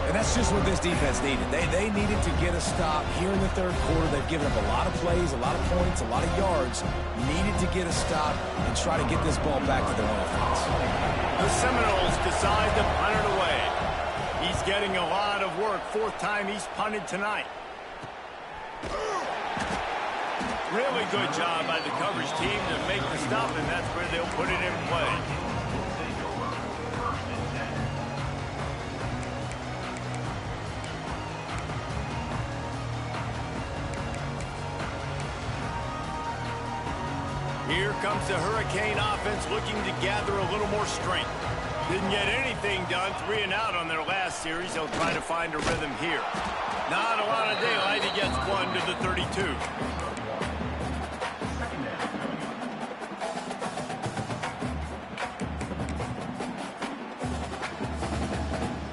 And that's just what this defense needed. They needed to get a stop here in the 3rd quarter. They've given up a lot of plays, a lot of points, a lot of yards. Needed to get a stop and try to get this ball back to their offense. The Seminoles decide to punt it away. He's getting a lot of work. 4th time he's punted tonight. Really good job by the coverage team to make the stop, and that's where they'll put it in play. Here comes the Hurricane offense looking to gather a little more strength. Didn't get anything done, 3 and out on their last series. They'll try to find a rhythm here. Not a lot of daylight. He gets one to the 32.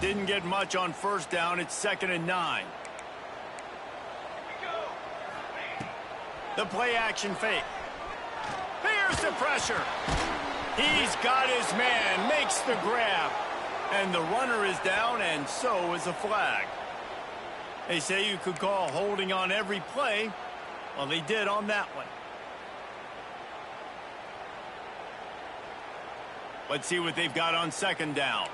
Didn't get much on first down. It's 2nd and 9. The play action fake. Here's the pressure. He's got his man, makes the grab. And the runner is down, and so is a flag. They say you could call holding on every play. Well, they did on that one. Let's see what they've got on 2nd down.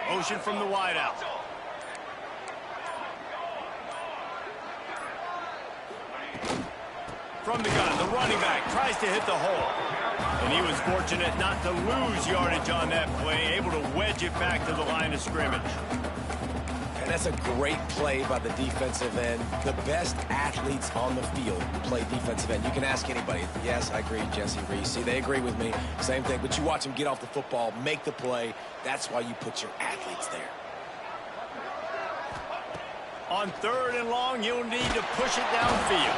Motion from the wideout. From the gun, the running back tries to hit the hole. And he was fortunate not to lose yardage on that play, able to wedge it back to the line of scrimmage. And that's a great play by the defensive end. The best athletes on the field play defensive end. You can ask anybody. Yes, I agree, Jesse Reese. See, they agree with me. Same thing. But you watch them get off the football, make the play. That's why you put your athletes there. On 3rd and long, you'll need to push it downfield.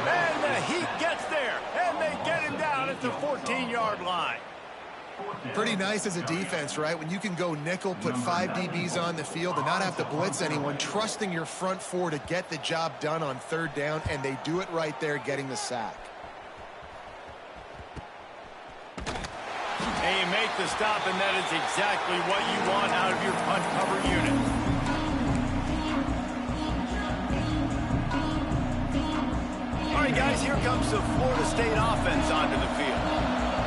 And the Heat gets there, and they get him down at the 14-yard line. Pretty nice as a defense, right? When you can go nickel, put 5 DBs on the field and not have to blitz anyone, trusting your front 4 to get the job done on 3rd down, and they do it right there, getting the sack. And you make the stop, and that is exactly what you want out of your punt cover unit. All right, guys, here comes the Florida State offense onto the field.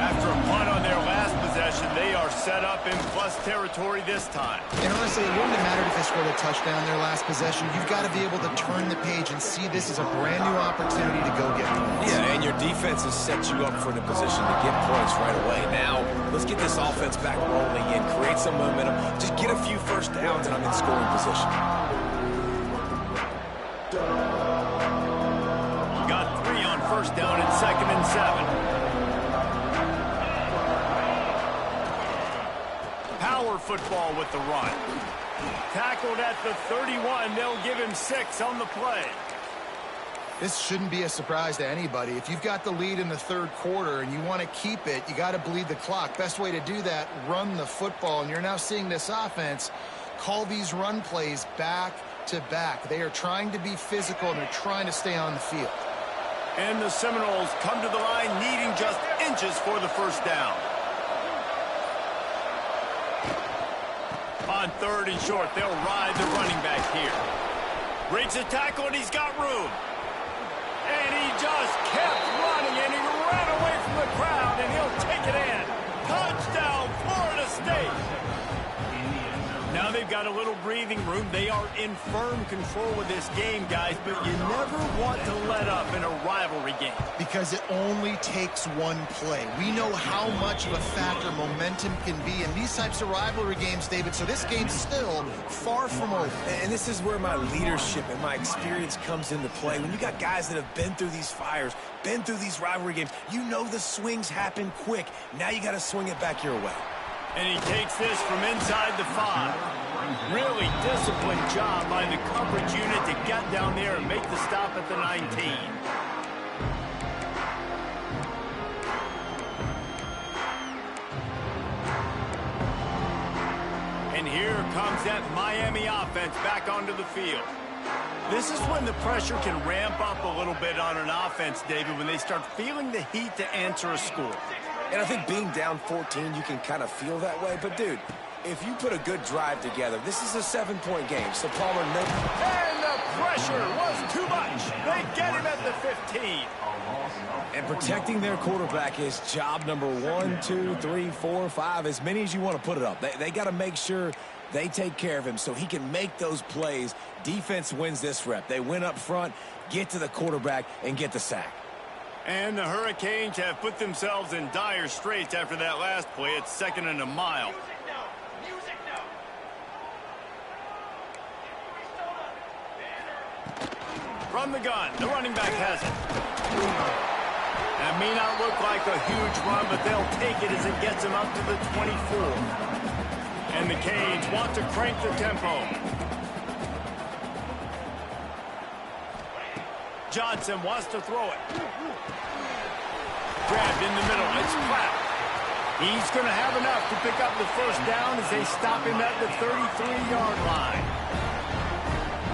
After a punt on their last possession, they are set up in plus territory this time. And honestly, it wouldn't have mattered if they scored a touchdown their last possession. You've got to be able to turn the page and see this as a brand new opportunity to go get points. Yeah, and your defense has set you up for the position to get points right away. Now, let's get this offense back rolling and create some momentum. Just get a few first downs, and I'm in scoring position. Got 3 on first down and 2nd and 7. Power football with the run. Tackled at the 31. They'll give him 6 on the play. This shouldn't be a surprise to anybody. If you've got the lead in the 3rd quarter and you want to keep it, you got to bleed the clock. Best way to do that, run the football. And you're now seeing this offense call these run plays back to back. They are trying to be physical, and they're trying to stay on the field. And the Seminoles come to the line needing just inches for the first down. On 3rd and short, they'll ride the running back here. Breaks a tackle, and he's got room. And he just kept running, and he ran away from the crowd, and he'll take it in. Touchdown, Florida State. Now they've got a little breathing room. They are in firm control of this game, guys, but you never want to let up in a rivalry game. Because it only takes one play. We know how much of a factor momentum can be in these types of rivalry games, David, so this game's still far from over. And this is where my leadership and my experience comes into play. When you got guys that have been through these fires, been through these rivalry games, you know the swings happen quick. Now you got to swing it back your way. And he takes this from inside the 5. Really disciplined job by the coverage unit to get down there and make the stop at the 19. And here comes that Miami offense back onto the field. This is when the pressure can ramp up a little bit on an offense, David, when they start feeling the heat to answer a score. And I think being down 14, you can kind of feel that way. But, dude, if you put a good drive together, this is a 7-point game. So Palmer, and the pressure was too much. They get him at the 15. And protecting their quarterback is job number 1, 2, 3, 4, 5, as many as you want to put it up. They got to make sure they take care of him so he can make those plays. Defense wins this rep. They win up front, get to the quarterback, and get the sack. And the Hurricanes have put themselves in dire straits after that last play. It's 2nd and a mile. From the gun, the running back has it. That may not look like a huge run, but they'll take it as it gets them up to the 24. And the Canes want to crank the tempo. Johnson wants to throw it. Grabbed in the middle. It's Pratt. He's going to have enough to pick up the first down as they stop him at the 33-yard line.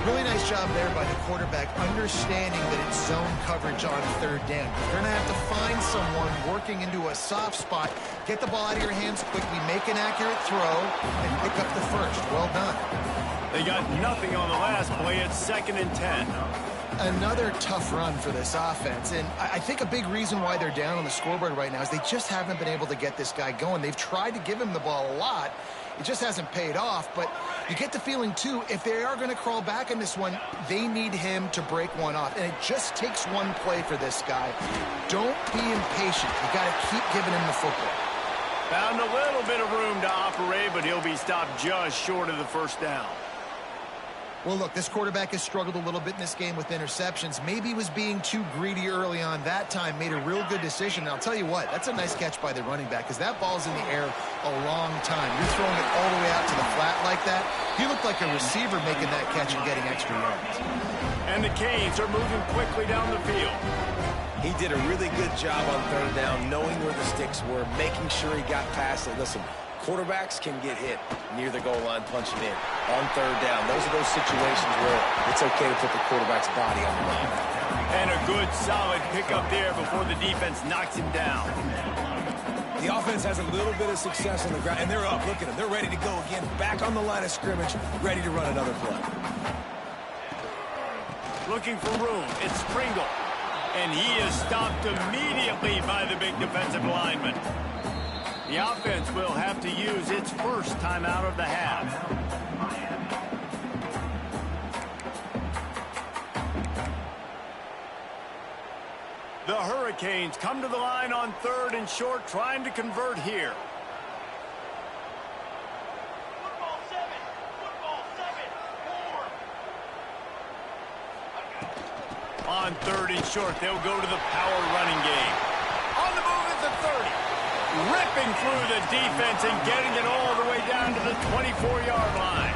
Really nice job there by the quarterback, understanding that it's zone coverage on 3rd down. You're going to have to find someone working into a soft spot, get the ball out of your hands quickly, make an accurate throw, and pick up the first. Well done. They got nothing on the last play. It's 2nd and 10. Another tough run for this offense, and I think a big reason why they're down on the scoreboard right now is they just haven't been able to get this guy going. They've tried to give him the ball a lot. It just hasn't paid off, but you get the feeling, too, if they are going to crawl back in this one, they need him to break one off, and it just takes one play for this guy. Don't be impatient. You got to keep giving him the football. Found a little bit of room to operate, but he'll be stopped just short of the first down. Well, look, this quarterback has struggled a little bit in this game with interceptions. Maybe he was being too greedy early on that time, made a real good decision. And I'll tell you what, that's a nice catch by the running back because that ball's in the air a long time. You're throwing it all the way out to the flat like that. He looked like a receiver making that catch and getting extra yards. And the Canes are moving quickly down the field. He did a really good job on 3rd down, knowing where the sticks were, making sure he got past it. Listen, quarterbacks can get hit near the goal line punching in on 3rd down. Those are those situations where it's okay to put the quarterback's body on the line. And a good, solid pickup there before the defense knocks him down. The offense has a little bit of success on the ground, and they're up. Look at them. They're ready to go again, back on the line of scrimmage, ready to run another play. Looking for room. It's Pringle. And he is stopped immediately by the big defensive lineman. The offense will have to use its first timeout of the half. The Hurricanes come to the line on 3rd and short, trying to convert here. On 3rd and short, they'll go to the power running game. On the move at the 30. Ripping through the defense and getting it all the way down to the 24-yard line.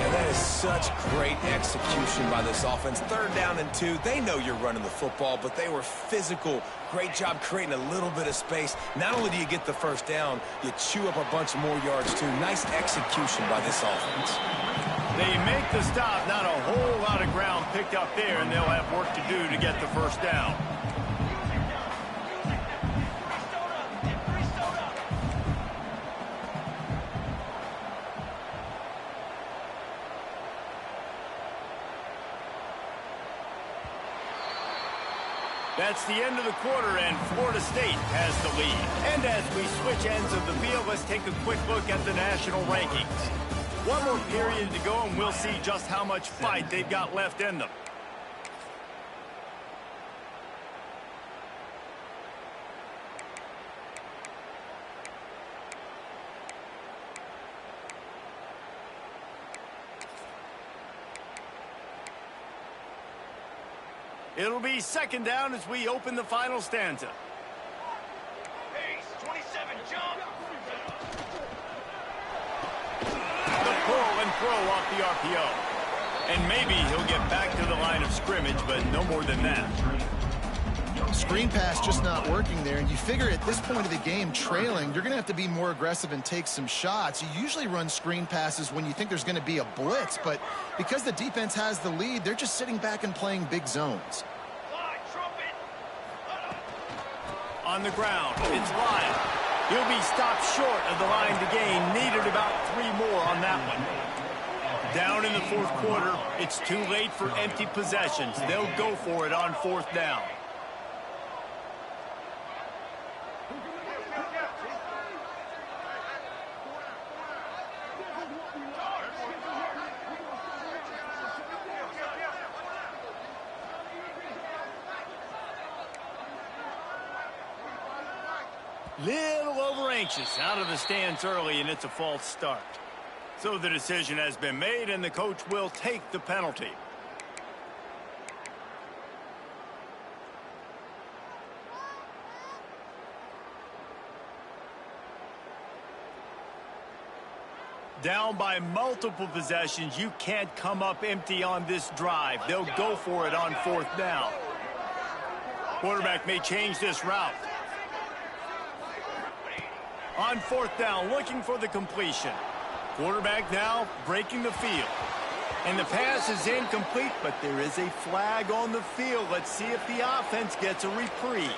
And that is such great execution by this offense. 3rd down and 2. They know you're running the football, but they were physical. Great job creating a little bit of space. Not only do you get the first down, you chew up a bunch more yards, too. Nice execution by this offense. They make the stop. Not a whole lot of ground picked up there, and they'll have work to do to get the first down. That's the end of the quarter, and Florida State has the lead. And as we switch ends of the field, let's take a quick look at the national rankings. One more period to go, and we'll see just how much fight they've got left in them. It'll be second down as we open the final stanza. Pace, 27, jump. The pull and throw off the RPO. And maybe he'll get back to the line of scrimmage, but no more than that. Screen pass just not working there, and you figure at this point of the game, trailing, you're going to have to be more aggressive and take some shots. You usually run screen passes when you think there's going to be a blitz, but because the defense has the lead, they're just sitting back and playing big zones. On the ground, it's Lyle. He'll be stopped short of the line to gain. Needed about 3 more on that one. Down in the fourth quarter, it's too late for empty possessions. They'll go for it on fourth down. Little over anxious out of the stands early, and it's a false start. So the decision has been made, and the coach will take the penalty. Down by multiple possessions, you can't come up empty on this drive. They'll go for it on fourth down. Quarterback may change this route. On fourth down, looking for the completion. Quarterback now breaking the field. And the pass is incomplete, but there is a flag on the field. Let's see if the offense gets a reprieve.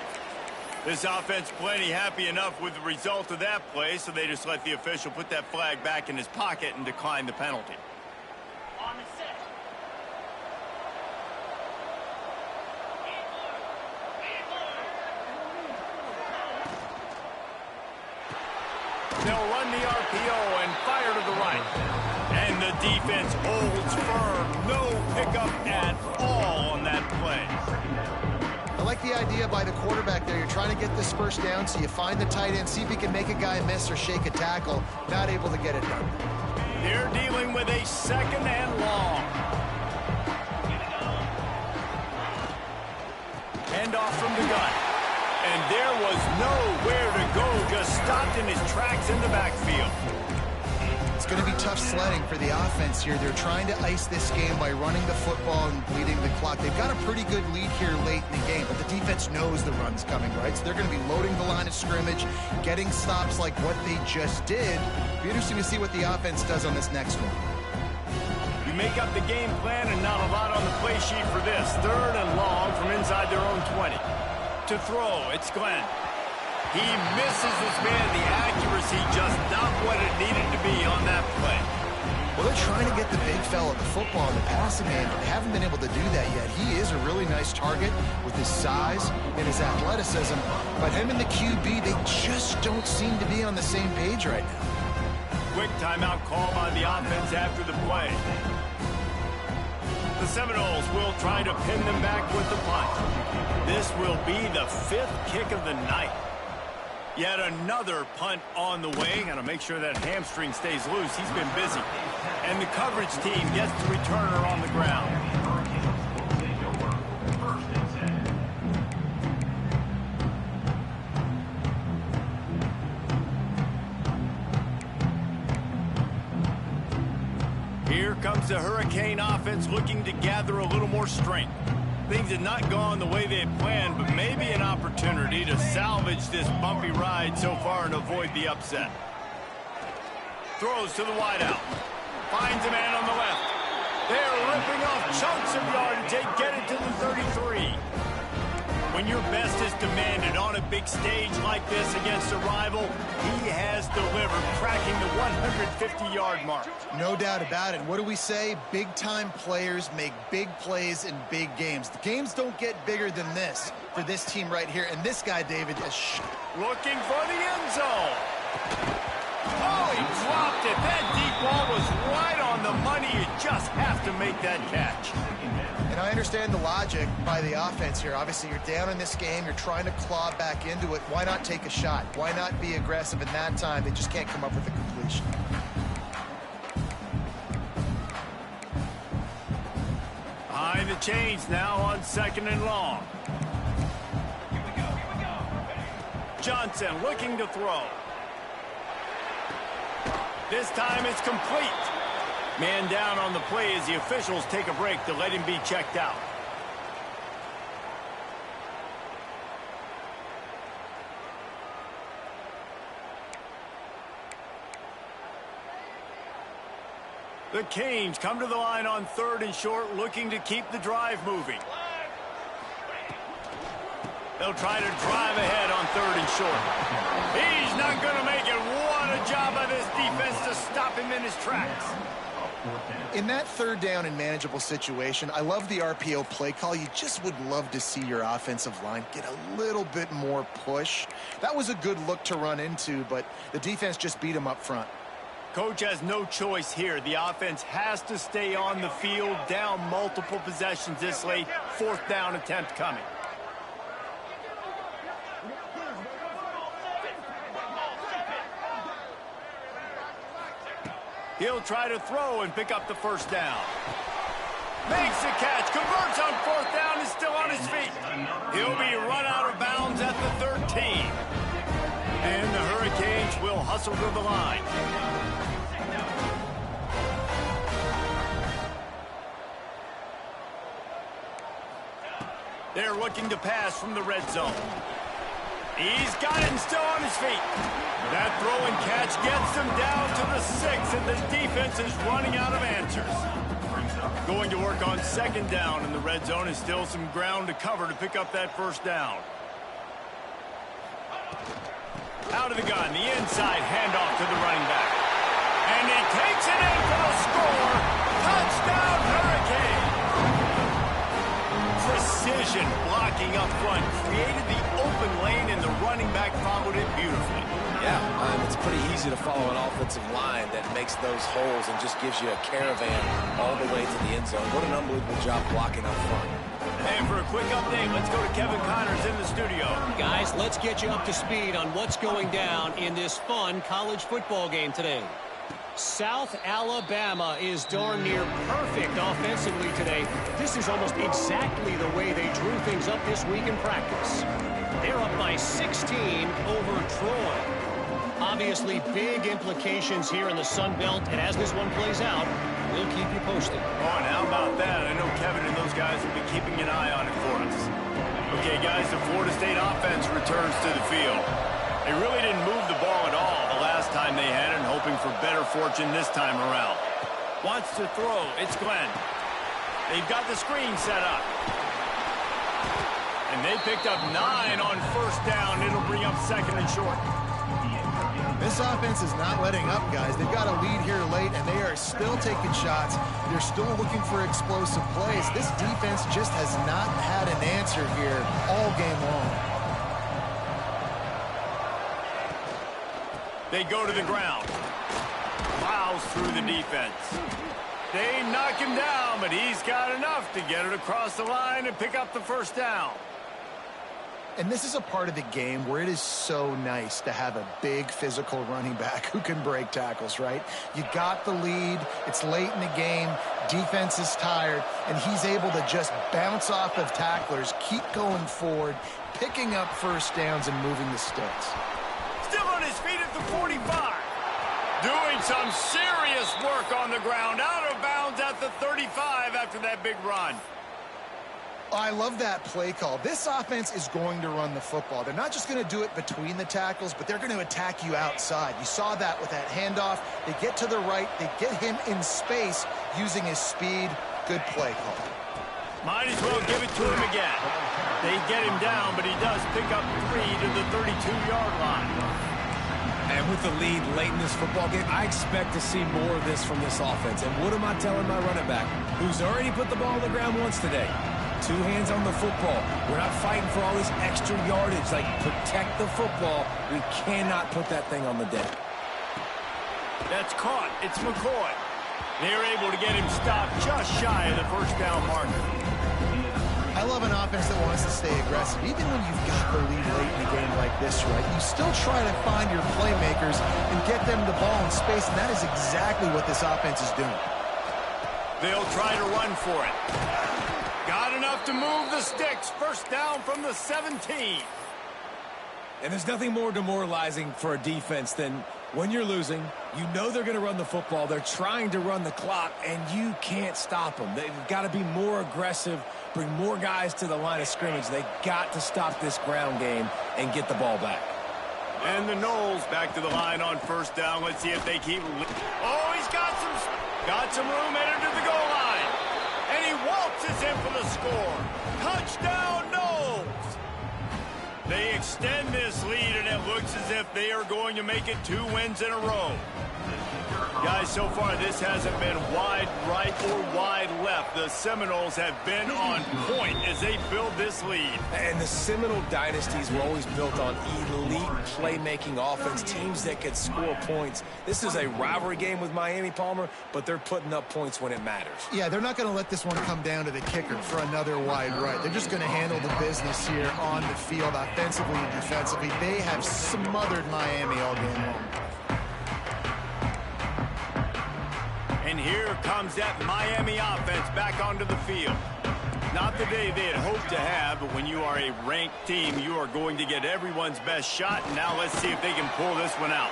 This offense plenty happy enough with the result of that play, so they just let the official put that flag back in his pocket and decline the penalty. On the set. They'll run the RPO and fire to the right. And the defense holds firm. No pickup at all on that play. I like the idea by the quarterback there. You're trying to get this first down, so you find the tight end, see if he can make a guy miss or shake a tackle. Not able to get it done. They're dealing with a second and long. Hand off from the gun. And there was nowhere to go, just stopped in his tracks in the backfield. It's going to be tough sledding for the offense here. They're trying to ice this game by running the football and bleeding the clock. They've got a pretty good lead here late in the game, but the defense knows the run's coming, right? So they're going to be loading the line of scrimmage, getting stops like what they just did. It'll be interesting to see what the offense does on this next one. You make up the game plan and not a lot on the play sheet for this. Third and long from inside their own 20. To throw, it's Glenn. He misses his man. The accuracy just not what it needed to be on that play. Well, they're trying to get the big fella the football in the passing game, but they haven't been able to do that yet. He is a really nice target with his size and his athleticism, but him and the QB, they just don't seem to be on the same page right now. Quick timeout call by the offense after the play. The Seminoles will try to pin them back with the punt. This will be the 5th kick of the night. Yet another punt on the way. Got to make sure that hamstring stays loose. He's been busy. And the coverage team gets the returner on the ground. Here comes the Hurricane offense looking to gather a little more strength. Things had not gone the way they had planned, but maybe an opportunity to salvage this bumpy ride so far and avoid the upset. Throws to the wideout. Finds a man on the left. They're ripping off chunks of yardage. They get it to the 33. When your best is demanded on a big stage like this against a rival, he has delivered, cracking the 150-yard mark. No doubt about it. What do we say? Big-time players make big plays in big games. The games don't get bigger than this for this team right here. And this guy, David, is looking for the end zone. Oh, he dropped it. That deep ball was right on the money. You just have to make that catch. And I understand the logic by the offense here. Obviously, you're down in this game. You're trying to claw back into it. Why not take a shot? Why not be aggressive in that time? They just can't come up with a completion. Behind the chains now on 2nd and long. Johnson looking to throw. This time it's complete. Man down on the play as the officials take a break to let him be checked out. The Canes come to the line on 3rd and short, looking to keep the drive moving. They'll try to drive ahead on 3rd and short. He's not going to make it. What a job by this defense to stop him in his tracks. In that 3rd down and manageable situation, I love the RPO play call. You just would love to see your offensive line get a little bit more push. That was a good look to run into, but the defense just beat him up front. Coach has no choice here. The offense has to stay on the field, down multiple possessions this late. 4th down attempt coming. He'll try to throw and pick up the 1st down. Makes the catch, converts on 4th down, is still on his feet. He'll be run out of bounds at the 13. And the Hurricanes will hustle to the line. They're looking to pass from the red zone. He's got it and still on his feet. That throw and catch gets them down to the 6, and the defense is running out of answers. Going to work on 2nd down, and the red zone is still some ground to cover to pick up that 1st down. Out of the gun, the inside handoff to the running back. And he takes it in for the score. Touchdown, Hurricane! Precision blocking up front created the open lane, and the running back followed it beautifully. Yeah, it's pretty easy to follow an offensive line that makes those holes and just gives you a caravan all the way to the end zone. What an unbelievable job blocking up front. And for a quick update, let's go to Kevin Connors in the studio. Guys, let's get you up to speed on what's going down in this fun college football game today. South Alabama is darn near perfect offensively today. This is almost exactly the way they drew things up this week in practice. They're up by 16 over Troy. Obviously, big implications here in the Sun Belt, and as this one plays out, we'll keep you posted. Oh, and how about that? I know Kevin and those guys will be keeping an eye on it for us. Okay, guys, the Florida State offense returns to the field. They really didn't move the ball at all the last time they had it, hoping for better fortune this time around. Wants to throw. It's Glenn. They've got the screen set up. And they picked up 9 on 1st down. It'll bring up 2nd and short. This offense is not letting up, guys. They've got a lead here late, and they are still taking shots. They're still looking for explosive plays. This defense just has not had an answer here all game long. They go to the ground. Plows through the defense. They knock him down, but he's got enough to get it across the line and pick up the 1st down. And this is a part of the game where it is so nice to have a big physical running back who can break tackles, right? You got the lead. It's late in the game. Defense is tired, and he's able to just bounce off of tacklers, keep going forward, picking up 1st downs and moving the sticks. Still on his feet at the 45. Doing some serious work on the ground. Out of bounds at the 35 after that big run. I love that play call. This offense is going to run the football. They're not just going to do it between the tackles, but they're going to attack you outside. You saw that with that handoff. They get to the right. They get him in space using his speed. Good play call. Might as well give it to him again. They get him down, but he does pick up 3 to the 32-yard line. And with the lead late in this football game, I expect to see more of this from this offense. And what am I telling my running back, who's already put the ball on the ground once today? 2 hands on the football. We're not fighting for all this extra yardage. Like, protect the football. We cannot put that thing on the deck. That's caught. It's McCoy. They're able to get him stopped just shy of the first down marker. I love an offense that wants to stay aggressive. Even when you've got the lead late in a game like this, right, you still try to find your playmakers and get them the ball in space, and that is exactly what this offense is doing. They'll try to run for it. Got enough to move the sticks. First down from the 17. And there's nothing more demoralizing for a defense than when you're losing, you know they're going to run the football. They're trying to run the clock, and you can't stop them. They've got to be more aggressive, bring more guys to the line of scrimmage. They've got to stop this ground game and get the ball back. And the Knowles back to the line on first down. Let's see if they keep... Oh, he's got some room headed to the goal line. And he waltzes in for the score. Touchdown, Knowles! They extend this lead, and it looks as if they are going to make it 2 wins in a row. Guys, so far this hasn't been wide right or wide left. The Seminoles have been on point as they build this lead. And the Seminole dynasties were always built on elite playmaking offense, teams that could score points. This is a rivalry game with Miami, Palmer, but they're putting up points when it matters. Yeah, they're not going to let this one come down to the kicker for another wide right. They're just going to handle the business here on the field, offensively and defensively. They have smothered Miami all game long. And here comes that Miami offense back onto the field. Not the day they had hoped to have, but when you are a ranked team, you are going to get everyone's best shot. And now let's see if they can pull this one out.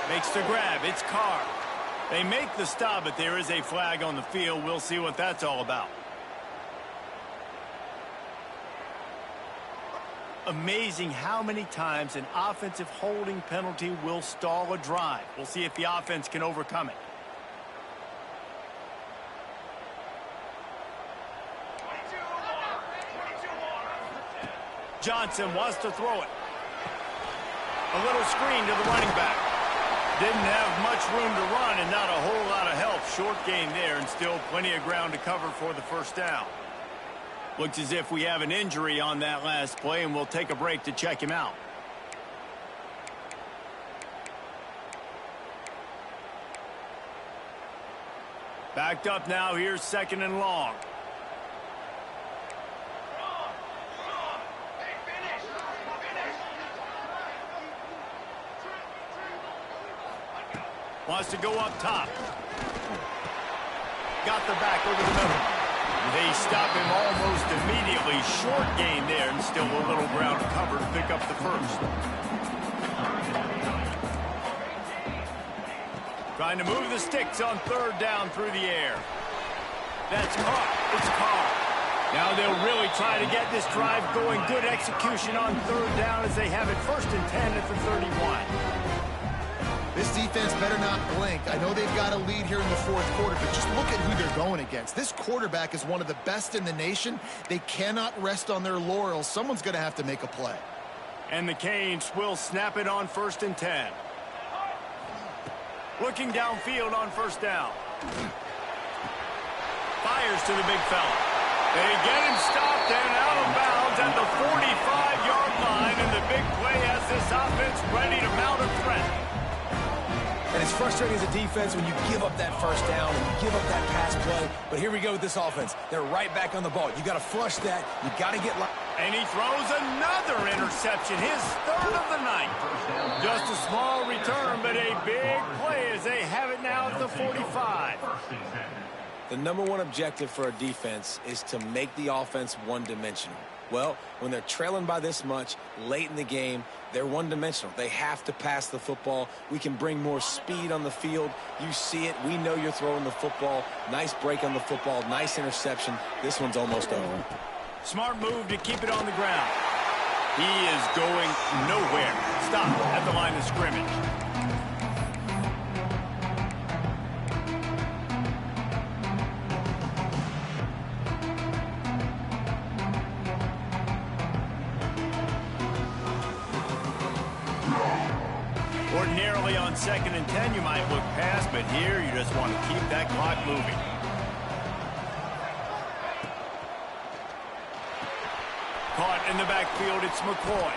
Makes the grab. It's Carr. They make the stop, but there is a flag on the field. We'll see what that's all about. Amazing how many times an offensive holding penalty will stall a drive. We'll see if the offense can overcome it. Johnson wants to throw it. A little screen to the running back. Didn't have much room to run and not a whole lot of help. Short gain there and still plenty of ground to cover for the first down. Looks as if we have an injury on that last play, and we'll take a break to check him out. Backed up now. Here's 2nd and long. Wants to go up top. Got the back over the middle. They stop him almost immediately. Short gain there and still a little ground covered to pick up the first. Trying to move the sticks on 3rd down through the air. That's caught. It's caught. Now they'll really try to get this drive going. Good execution on 3rd down as they have it 1st and 10 at the 31. This defense better not blink. I know they've got a lead here in the 4th quarter, but just look at who they're going against. This quarterback is one of the best in the nation. They cannot rest on their laurels. Someone's going to have to make a play. And the Canes will snap it on 1st and 10. Looking downfield on 1st down. Fires to the big fella. They get him stopped and out of bounds at the 45-yard line, and the big play has this offense ready to mount a threat. And it's frustrating as a defense when you give up that first down and you give up that pass play. But here we go with this offense. They're right back on the ball. You got to flush that. You got to get... And he throws another interception, his 3rd of the night. Just a small return, but a big play as they have it now at the 45. The #1 objective for a defense is to make the offense one-dimensional. Well, when they're trailing by this much late in the game, they're one-dimensional. They have to pass the football. We can bring more speed on the field. You see it. We know you're throwing the football. Nice break on the football. Nice interception. This one's almost over. Smart move to keep it on the ground. He is going nowhere. Stop at the line of scrimmage. Ordinarily on 2nd and 10, you might look past, but here you just want to keep that clock moving. Caught in the backfield, it's McCoy.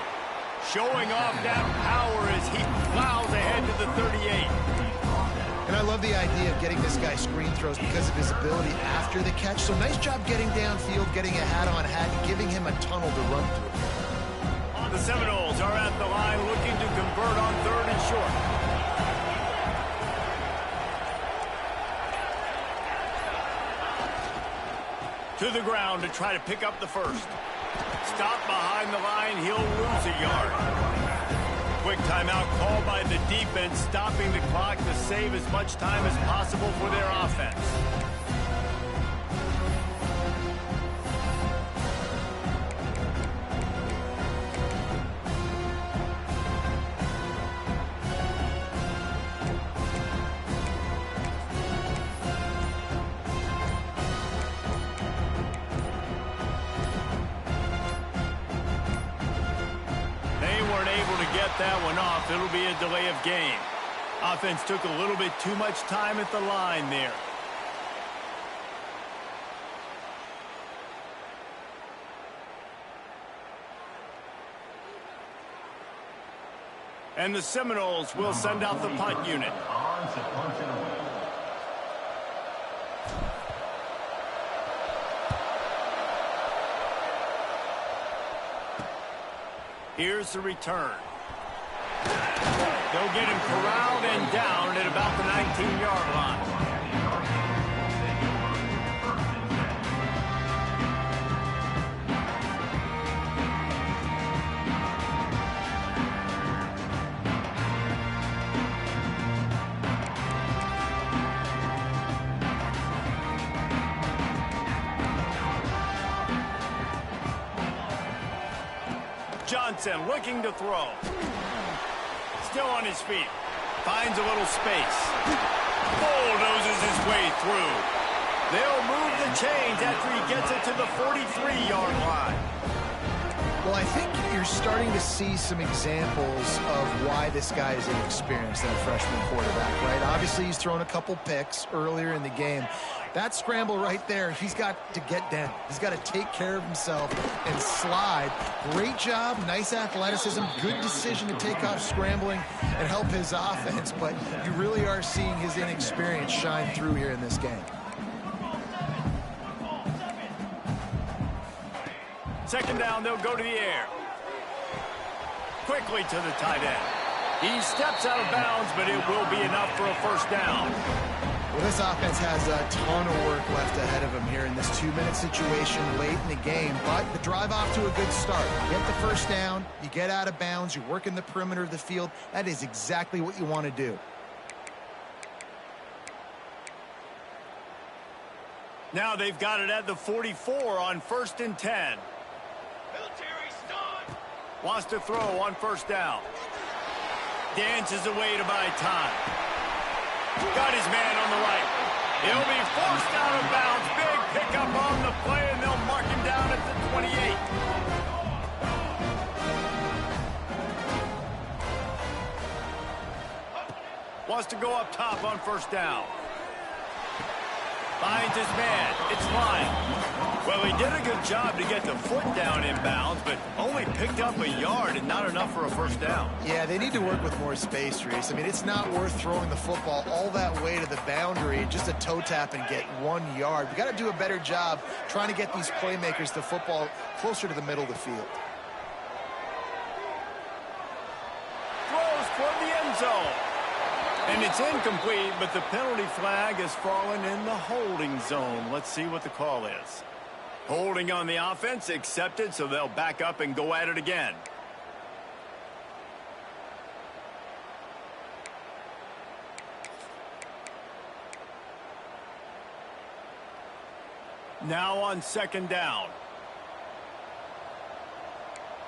Showing off that power as he plows ahead to the 38. And I love the idea of getting this guy screen throws because of his ability after the catch. So nice job getting downfield, getting a hat-on-hat, giving him a tunnel to run through. The Seminoles are at the line looking to convert on 3rd and short. To the ground to try to pick up the first. Stop behind the line, he'll lose a yard. Quick timeout called by the defense, stopping the clock to save as much time as possible for their offense. That one off. It'll be a delay of game. Offense took a little bit too much time at the line there. And the Seminoles will send out the punt unit. Here's the return. They'll get him corralled and down at about the 19-yard line. Johnson looking to throw. Still on his feet. Finds a little space. Bulldozes his way through. They'll move the chains after he gets it to the 43-yard line. Well, I think you're starting to see some examples of why this guy is inexperienced, that freshman quarterback, right? Obviously, he's thrown a couple picks earlier in the game. That scramble right there, he's got to get down. He's got to take care of himself and slide. Great job, nice athleticism, good decision to take off scrambling and help his offense, but you really are seeing his inexperience shine through here in this game. Second down, they'll go to the air. Quickly to the tight end. He steps out of bounds, but it will be enough for a first down. Well, this offense has a ton of work left ahead of him here in this 2-minute situation late in the game, but the drive off to a good start. You get the first down, you get out of bounds, you work in the perimeter of the field. That is exactly what you want to do. Now they've got it at the 44 on 1st and 10. Military stun. Wants to throw on first down. Dances away to buy time. Got his man on the right. He'll be forced out of bounds. Big pickup on the play, and they'll mark him down at the 28. Wants to go up top on first down. Finds his man. It's Lyon. Well, he did a good job to get the foot down in bounds, but only picked up a yard and not enough for a first down. Yeah, they need to work with more space, Reese. I mean, it's not worth throwing the football all that way to the boundary, just a toe tap and get 1 yard. We got to do a better job trying to get these playmakers the football closer to the middle of the field. Throws toward the end zone. And it's incomplete, but the penalty flag has fallen in the holding zone. Let's see what the call is. Holding on the offense, accepted, so they'll back up and go at it again. Now on second down.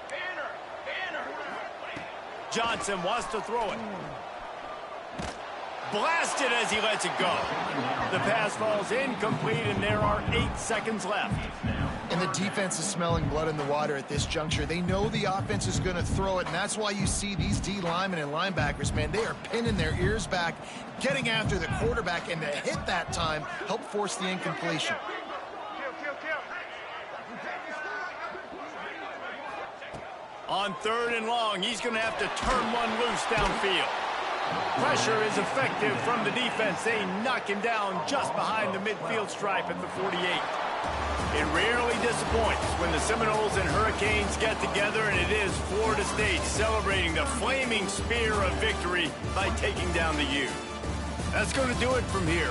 Banner. Johnson wants to throw it. Blasted as he lets it go. The pass falls incomplete, and there are 8 seconds left. And the defense is smelling blood in the water at this juncture. They know the offense is going to throw it, and that's why you see these D linemen and linebackers, man, they are pinning their ears back, getting after the quarterback, and to hit that time, help force the incompletion. On 3rd and long, he's going to have to turn one loose downfield. Pressure is effective from the defense. They knock him down just behind the midfield stripe at the 48. It rarely disappoints when the Seminoles and Hurricanes get together, and it is Florida State celebrating the flaming spear of victory by taking down the U. That's going to do it from here.